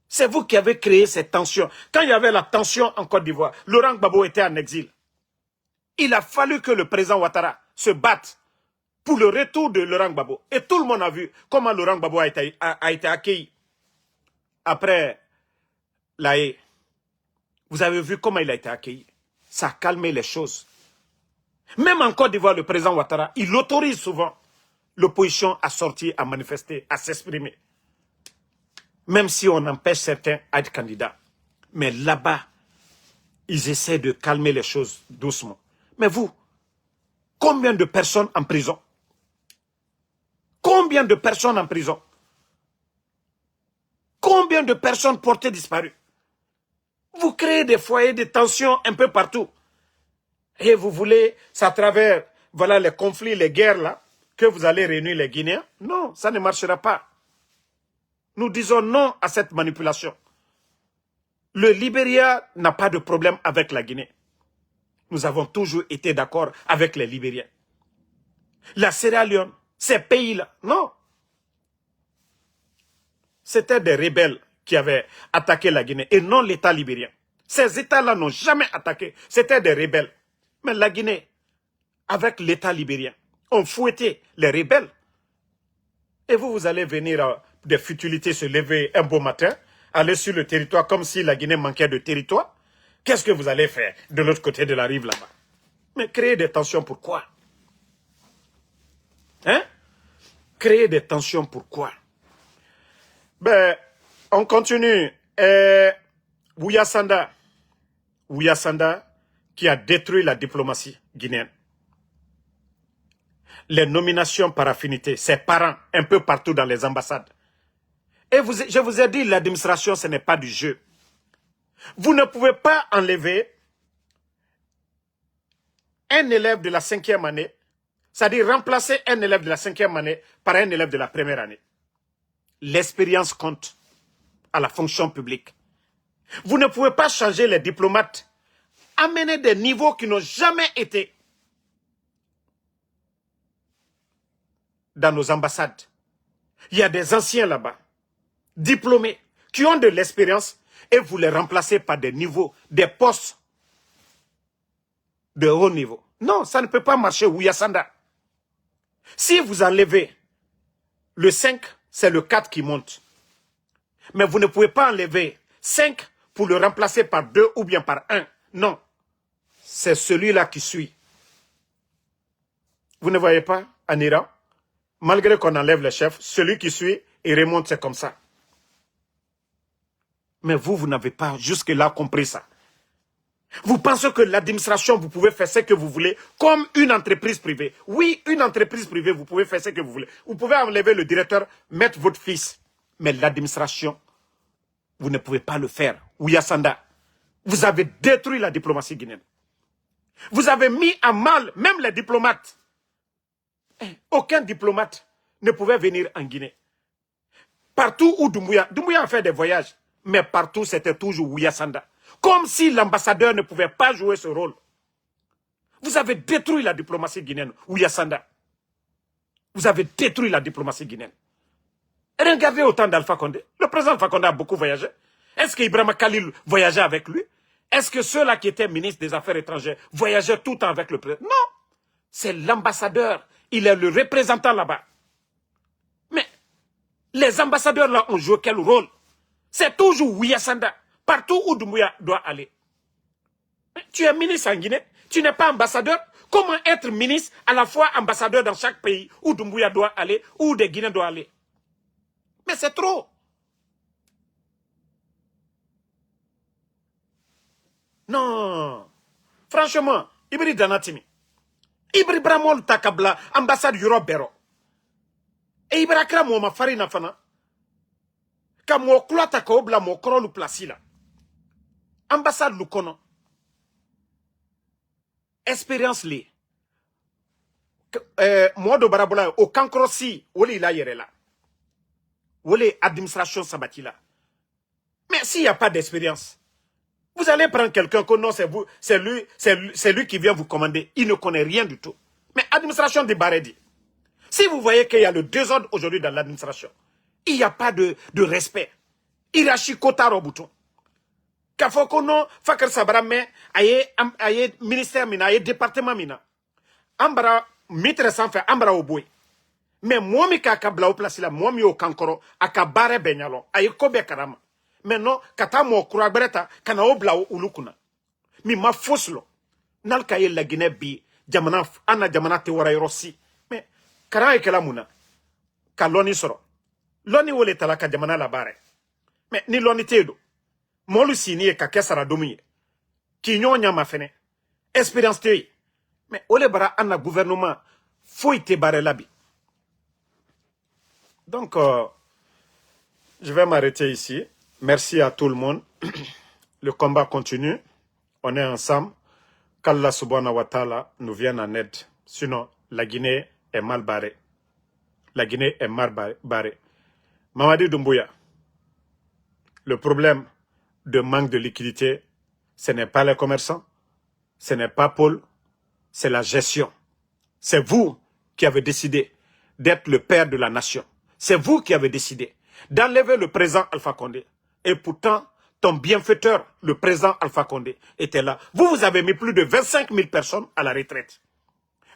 C'est vous qui avez créé cette tension. Quand il y avait la tension en Côte d'Ivoire, Laurent Gbagbo était en exil. Il a fallu que le président Ouattara se batte pour le retour de Laurent Gbagbo. Et tout le monde a vu comment Laurent Gbagbo a été accueilli après la haie. Vous avez vu comment il a été accueilli. Ça a calmé les choses. Même en Côte d'Ivoire, le président Ouattara, il autorise souvent l'opposition à sortir, à manifester, à s'exprimer. Même si on empêche certains à être candidats. Mais là-bas, ils essaient de calmer les choses doucement. Mais vous, combien de personnes en prison? Combien de personnes en prison? Combien de personnes portées disparues? Vous créez des foyers de tension un peu partout. Et vous voulez, c'est à travers voilà, les conflits, les guerres là, que vous allez réunir les Guinéens? Non, ça ne marchera pas. Nous disons non à cette manipulation. Le Libéria n'a pas de problème avec la Guinée. Nous avons toujours été d'accord avec les Libériens. La Sierra Leone, ces pays-là, non. C'était des rebelles qui avaient attaqué la Guinée et non l'État libérien. Ces États-là n'ont jamais attaqué. C'était des rebelles. Mais la Guinée, avec l'État libérien, ont fouetté les rebelles. Et vous allez venir des futilités se lever un beau matin, aller sur le territoire comme si la Guinée manquait de territoire. Qu'est-ce que vous allez faire de l'autre côté de la rive là-bas? Mais créer des tensions, pourquoi? Hein? Créer des tensions, pourquoi? Ben, on continue. Ouya Sanda, qui a détruit la diplomatie guinéenne. Les nominations par affinité, ses parents, un peu partout dans les ambassades. Et je vous ai dit, l'administration, ce n'est pas du jeu. Vous ne pouvez pas enlever un élève de la 5e année, c'est-à-dire remplacer un élève de la 5e année par un élève de la première année. L'expérience compte à la fonction publique. Vous ne pouvez pas changer les diplomates, amener des niveaux qui n'ont jamais été dans nos ambassades. Il y a des anciens là-bas, diplômés, qui ont de l'expérience et vous les remplacez par des niveaux, des postes de haut niveau. Non, ça ne peut pas marcher, Ouya Sanda. Si vous enlevez le 5, c'est le 4 qui monte. Mais vous ne pouvez pas enlever 5 pour le remplacer par 2 ou bien par 1. Non, c'est celui-là qui suit. Vous ne voyez pas, en Iran, malgré qu'on enlève le chef, celui qui suit, il remonte, c'est comme ça. Mais vous n'avez pas jusque-là compris ça. Vous pensez que l'administration, vous pouvez faire ce que vous voulez, comme une entreprise privée. Oui, une entreprise privée, vous pouvez faire ce que vous voulez. Vous pouvez enlever le directeur, mettre votre fils. Mais l'administration, vous ne pouvez pas le faire. Ouya Sanda, vous avez détruit la diplomatie guinéenne. Vous avez mis à mal même les diplomates. Aucun diplomate ne pouvait venir en Guinée. Partout où Doumbouya a fait des voyages, mais partout c'était toujours Ouya Sanda. Comme si l'ambassadeur ne pouvait pas jouer ce rôle. Vous avez détruit la diplomatie guinéenne, Ouya Sanda. Vous avez détruit la diplomatie guinéenne. Et regardez au temps d'Alpha Condé. Le président Alpha Condé a beaucoup voyagé. Est-ce qu'Ibrahima Khalil voyageait avec lui? Est-ce que ceux-là qui étaient ministres des Affaires étrangères voyageaient tout le temps avec le président? Non. C'est l'ambassadeur. Il est le représentant là-bas. Mais les ambassadeurs là ont joué quel rôle? C'est toujours Ouya Sanda. Partout où Doumbouya doit aller. Tu es ministre en Guinée, tu n'es pas ambassadeur. Comment être ministre à la fois ambassadeur dans chaque pays où Doumbouya doit aller, où des Guinéens doivent aller? Mais c'est trop. Non. Franchement, Ibri Danatimi. Ibri Bramol Takabla, ambassade Europe Bero. Et Ibra Kramo ma farina fana. Ka mo klota ka obla mo krolu placila. Ambassade Lukono. Expérience li. Modo Barabola, au Kankrosi, Oli la yerela. Oli administration sabatila. Mais s'il n'y a pas d'expérience, vous allez prendre quelqu'un que non, c'est lui qui vient vous commander. Il ne connaît rien du tout. Mais administration de Baredi. Si vous voyez qu'il y a le désordre aujourd'hui dans l'administration, il n'y a pas de respect. Irachi Kota Robuton. Kafokono, Fakar Sabrame, aye ministère mina, aye département mina. Ambara, mitre sans faire, ambara au boy. Mais moi, mi ka bla au place là, moi mi au kankoro, aka bare benyalo, aye kobe karama. Mais non, kata mo kura bereta, kana o bla o ulukuna. Mi ma foslo. Nal kaye la Guinée bi, jamana, ana jamana te wara yorosi. Mais, kara e kela muna. Ka loni soro. Loni wole talaka jamana la bare. Mais, ni loni tedo. Molu sini e ka kesara domiye. Ki nyonya ma fene. Expérience te. Mais, ole bara ana gouvernement, faut ite bare labi. Donc, je vais m'arrêter ici. Merci à tout le monde. Le combat continue. On est ensemble. Qu'Allah subhanahu wa ta'ala nous vienne en aide. Sinon, la Guinée est mal barrée. La Guinée est mal barrée. Mamadi Doumbouya, le problème de manque de liquidité, ce n'est pas les commerçants, ce n'est pas Paul, c'est la gestion. C'est vous qui avez décidé d'être le père de la nation. C'est vous qui avez décidé d'enlever le président Alpha Condé. Et pourtant, ton bienfaiteur, le président Alpha Condé, était là. Vous avez mis plus de 25 000 personnes à la retraite.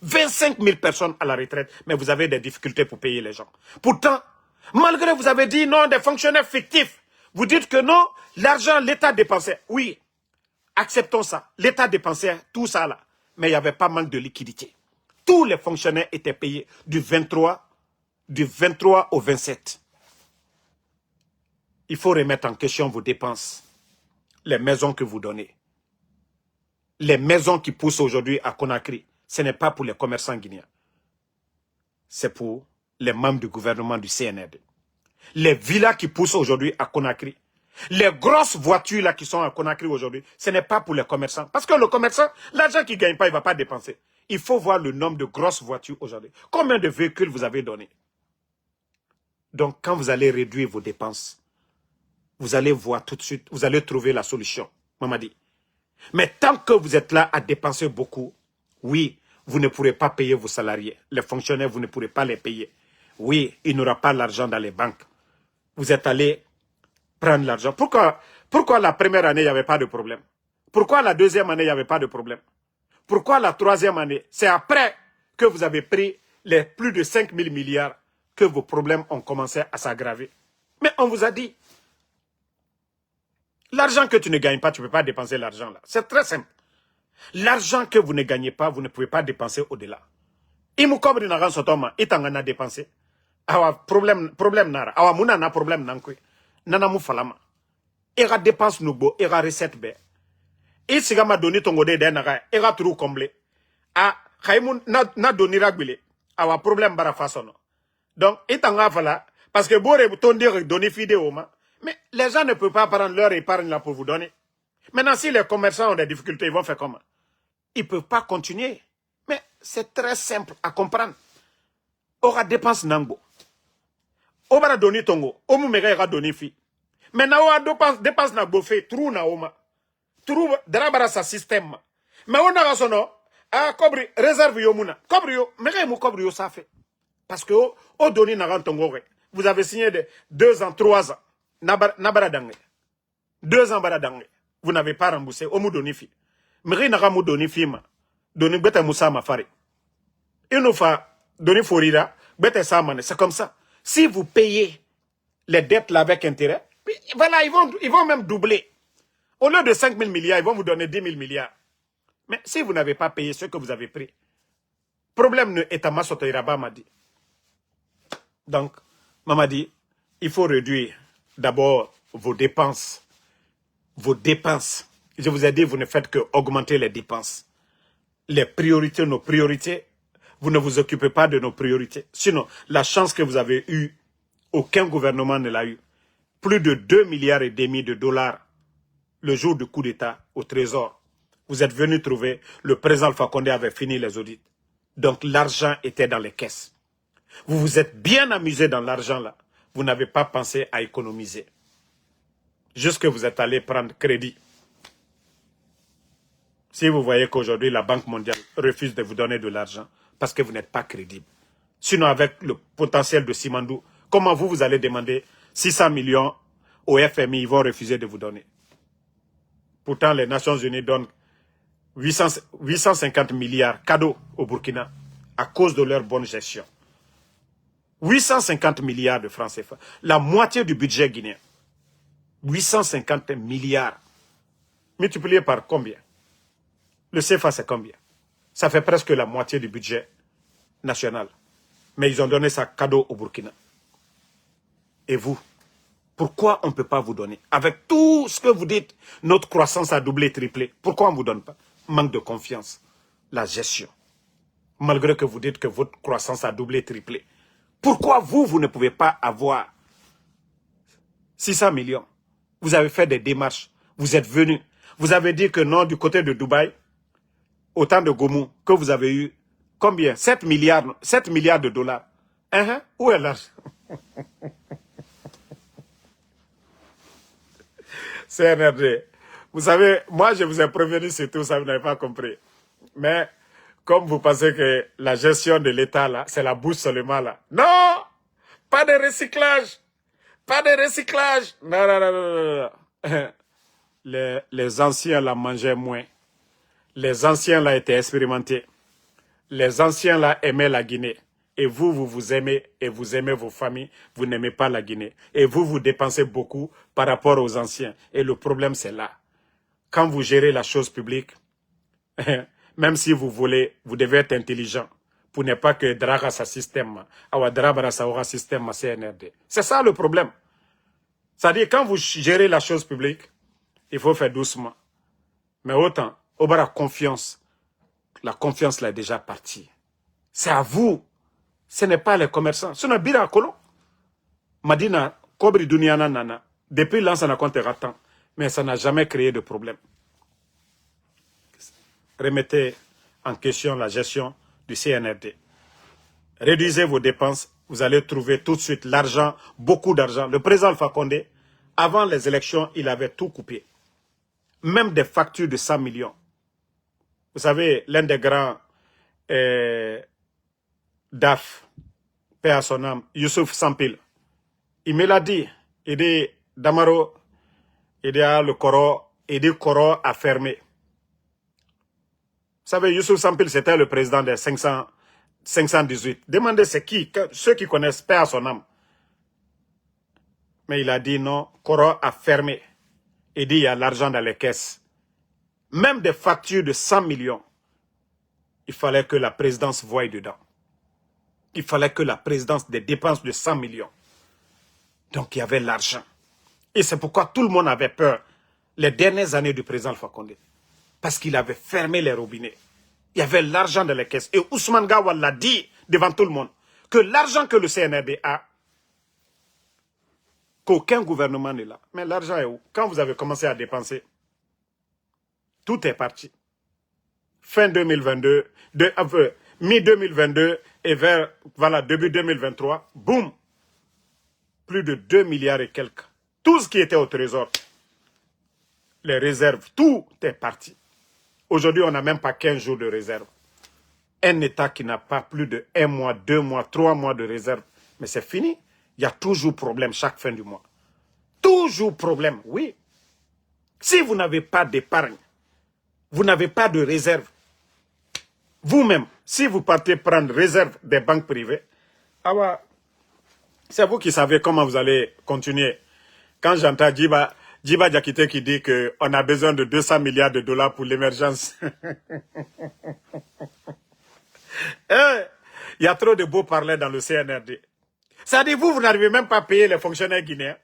25 000 personnes à la retraite, mais vous avez des difficultés pour payer les gens. Pourtant, malgré vous avez dit non, des fonctionnaires fictifs, vous dites que non, l'argent, l'État dépensait. Oui, acceptons ça. L'État dépensait tout ça là, mais il n'y avait pas manque de liquidité. Tous les fonctionnaires étaient payés du 23 au 27. Il faut remettre en question vos dépenses. Les maisons que vous donnez. Les maisons qui poussent aujourd'hui à Conakry, ce n'est pas pour les commerçants guinéens. C'est pour les membres du gouvernement du CNRD. Les villas qui poussent aujourd'hui à Conakry, les grosses voitures là qui sont à Conakry aujourd'hui, ce n'est pas pour les commerçants. Parce que le commerçant, l'argent qu'il ne gagne pas, il ne va pas dépenser. Il faut voir le nombre de grosses voitures aujourd'hui. Combien de véhicules vous avez donné? Donc, quand vous allez réduire vos dépenses, vous allez voir tout de suite, vous allez trouver la solution, Mamadi. Mais tant que vous êtes là à dépenser beaucoup, oui, vous ne pourrez pas payer vos salariés. Les fonctionnaires, vous ne pourrez pas les payer. Oui, il n'y aura pas l'argent dans les banques. Vous êtes allé prendre l'argent. Pourquoi la première année, il n'y avait pas de problème? Pourquoi la deuxième année, il n'y avait pas de problème? Pourquoi la troisième année? C'est après que vous avez pris les plus de 5 000 milliards que vos problèmes ont commencé à s'aggraver. Mais on vous a dit, l'argent que tu ne gagnes pas, tu ne peux pas dépenser l'argent là. C'est très simple. L'argent que vous ne gagnez pas, vous ne pouvez pas dépenser au-delà. Imu kobri na gan sotoma, itangana dépenser. Awa problème nara. Awa muna na problème nankwe. Nana mu falama. Ega dépense nubo, ega recette be. Isigama doni tongode de naga, ega trou comblé. Ah, khaimun na doni ragbile. Awa problème bara façon. Donc, itanga fala, parce que bore ton dire donner fide au ma. Mais les gens ne peuvent pas prendre leur épargne là pour vous donner. Maintenant, si les commerçants ont des difficultés, ils vont faire comment? Ils ne peuvent pas continuer. Mais c'est très simple à comprendre. Aura dépense nango. Obara doni tongo. Omu mega ira doni fi. Maintenant, aura dépense na bofé. Trou na oma. Trou darabara sa système. Mais on a raison. Ah, kobri, réserve yo muna. Kobri yo, mega mu kobri yo ça fait. Parce que au doni na tongo. Vous avez signé de 2 ans, 3 ans. Nabara dangue. 2 ans baradangue. Vous n'avez pas remboursé. Omu doni fi. Meri na mu doni fi ma. Doni bete moussa ma fari. Il nous fait donner forira. Bete sa mane. C'est comme ça. Si vous payez les dettes là avec intérêt, voilà, ils vont même doubler. Au lieu de 5 000 milliards, ils vont vous donner 10 000 milliards. Mais si vous n'avez pas payé ce que vous avez pris, problème ne est à ma sotoiraba m'a dit. Donc, maman dit, il faut réduire d'abord vos dépenses. Vos dépenses. Je vous ai dit, vous ne faites que augmenter les dépenses. Les priorités, nos priorités, vous ne vous occupez pas de nos priorités. Sinon, la chance que vous avez eue, aucun gouvernement ne l'a eu. Plus de 2,5 milliards de dollars le jour du coup d'État au Trésor. Vous êtes venu trouver, le président Alpha Condé avait fini les audits. Donc l'argent était dans les caisses. Vous vous êtes bien amusé dans l'argent là. Vous n'avez pas pensé à économiser. Jusque vous êtes allé prendre crédit. Si vous voyez qu'aujourd'hui la Banque mondiale refuse de vous donner de l'argent parce que vous n'êtes pas crédible. Sinon, avec le potentiel de Simandou, comment vous allez demander 600 millions au FMI, ils vont refuser de vous donner. Pourtant, les Nations Unies donnent 850 milliards cadeaux au Burkina à cause de leur bonne gestion. 850 milliards de francs CFA. La moitié du budget guinéen. 850 milliards. Multiplié par combien? Le CFA, c'est combien? Ça fait presque la moitié du budget national. Mais ils ont donné ça cadeau au Burkina. Et vous, pourquoi on ne peut pas vous donner? Avec tout ce que vous dites, notre croissance a doublé, triplé. Pourquoi on ne vous donne pas? Manque de confiance. La gestion. Malgré que vous dites que votre croissance a doublé, triplé. Pourquoi vous ne pouvez pas avoir 600 millions? Vous avez fait des démarches. Vous êtes venu. Vous avez dit que non, du côté de Dubaï, autant de Gomou, que vous avez eu, combien? 7 milliards de dollars. Où est l'argent? CNRD. Vous savez, moi je vous ai prévenu sur tout ça, vous n'avez pas compris. Mais comme vous pensez que la gestion de l'État, là, c'est la bouche seulement, là. Non! Pas de recyclage! Pas de recyclage! Non, non, non, non, non. Les anciens, là, mangeaient moins. Les anciens, là, étaient expérimentés. Les anciens, là, aimaient la Guinée. Et vous, vous aimez, et vous aimez vos familles, vous n'aimez pas la Guinée. Et vous dépensez beaucoup par rapport aux anciens. Et le problème, c'est là. Quand vous gérez la chose publique, même si vous voulez, vous devez être intelligent pour ne pas que draga sa système, sa système CNRD. C'est ça le problème. C'est-à-dire, quand vous gérez la chose publique, il faut faire doucement. Mais autant, au bas la confiance là est déjà partie. C'est à vous. Ce n'est pas les commerçants. Ce n'est pas les colons. Madina, Kobri Duniana Nana, depuis là, ça n'a compté ratant. Mais ça n'a jamais créé de problème. Remettez en question la gestion du CNRD. Réduisez vos dépenses, vous allez trouver tout de suite l'argent, beaucoup d'argent. Le président Alpha Condé, avant les élections, il avait tout coupé. Même des factures de 100 millions. Vous savez, l'un des grands DAF, paix à son âme, Youssouf Sampil, il me l'a dit. Il dit, Damaro, il dit, le Coro, il dit, Coro a fermé. Vous savez, Youssouf Sampil, c'était le président des 518. Demandez c'est qui, ceux qui connaissent, paix à son âme. Mais il a dit non, Coro a fermé. Il dit, il y a l'argent dans les caisses. Même des factures de 100 millions, il fallait que la présidence voie dedans. Il fallait que la présidence des dépenses de 100 millions. Donc, il y avait l'argent. Et c'est pourquoi tout le monde avait peur les dernières années du président Alpha Condé. Parce qu'il avait fermé les robinets. Il y avait l'argent dans les caisses. Et Ousmane Gawal l'a dit devant tout le monde, que l'argent que le CNRD a, qu'aucun gouvernement n'est là. Mais l'argent est où? Quand vous avez commencé à dépenser, tout est parti. Fin 2022, mi-2022 et vers, voilà, début 2023, boum, plus de 2 milliards et quelques. Tout ce qui était au trésor, les réserves, tout est parti. Aujourd'hui, on n'a même pas 15 jours de réserve. Un État qui n'a pas plus de 1 mois, 2 mois, 3 mois de réserve. Mais c'est fini. Il y a toujours problème chaque fin du mois. Toujours problème, oui. Si vous n'avez pas d'épargne, vous n'avez pas de réserve, vous-même, si vous partez prendre réserve des banques privées, c'est vous qui savez comment vous allez continuer. Quand j'entends Djiba Diakité qui dit qu'on a besoin de 200 milliards de dollars pour l'émergence. Il y a trop de beaux parlers dans le CNRD. C'est-à-dire, vous n'arrivez même pas à payer les fonctionnaires guinéens.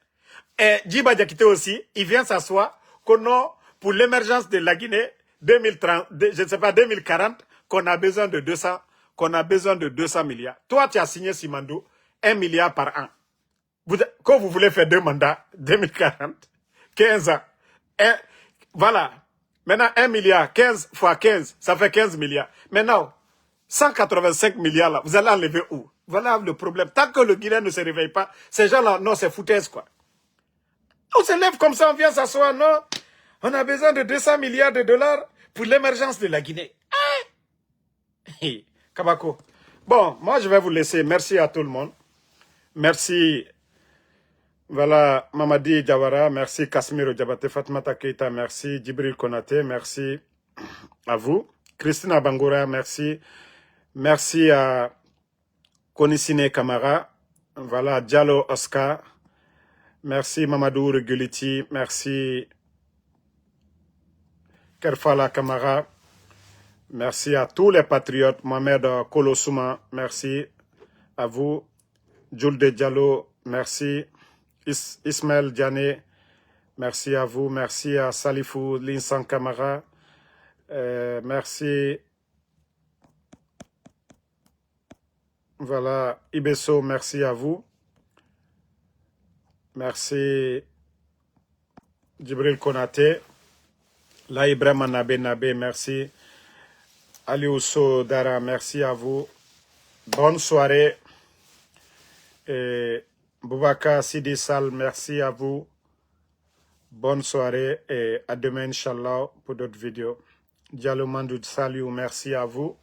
Et Djiba Diakité aussi, il vient s'asseoir que non, pour l'émergence de la Guinée, 2030, je ne sais pas, 2040, qu'on a besoin de 200 milliards. Toi, tu as signé, Simandou, 1 milliard par an. Quand vous voulez faire 2 mandats, 2040, 15 ans. Voilà. Maintenant, 1 milliard, 15 fois 15, ça fait 15 milliards. Maintenant, 185 milliards là, vous allez enlever où? Voilà le problème. Tant que le Guinéen ne se réveille pas, ces gens-là, non, c'est foutaise, quoi. On se lève comme ça, on vient s'asseoir, non? On a besoin de 200 milliards de dollars pour l'émergence de la Guinée. Kabako, Bon, moi, je vais vous laisser. Merci à tout le monde. Merci, voilà, Mamadi Diawara. Merci, Kasmiro Diabate, Fatmata Keita. Merci, Djibril Konate. Merci à vous. Christina Bangoura, merci. Merci à Konisine Kamara. Voilà, Diallo Oscar. Merci, Mamadou Reguliti. Merci, Kerfala Kamara. Merci à tous les patriotes. Mohamed Kolosuma, merci à vous. Julde Diallo, merci. Ismaël Diané, merci à vous. Merci à Salifou Linsan Kamara. Merci. Voilà, Ibeso, merci à vous. Merci. Djibril Konate. La Ibrahima Nabe, merci. Aliousso Dara, merci à vous. Bonne soirée. Et Boubacar Sidi Sal, merci à vous. Bonne soirée et à demain, Inch'Allah, pour d'autres vidéos. Diallo Mandou, salut, merci à vous.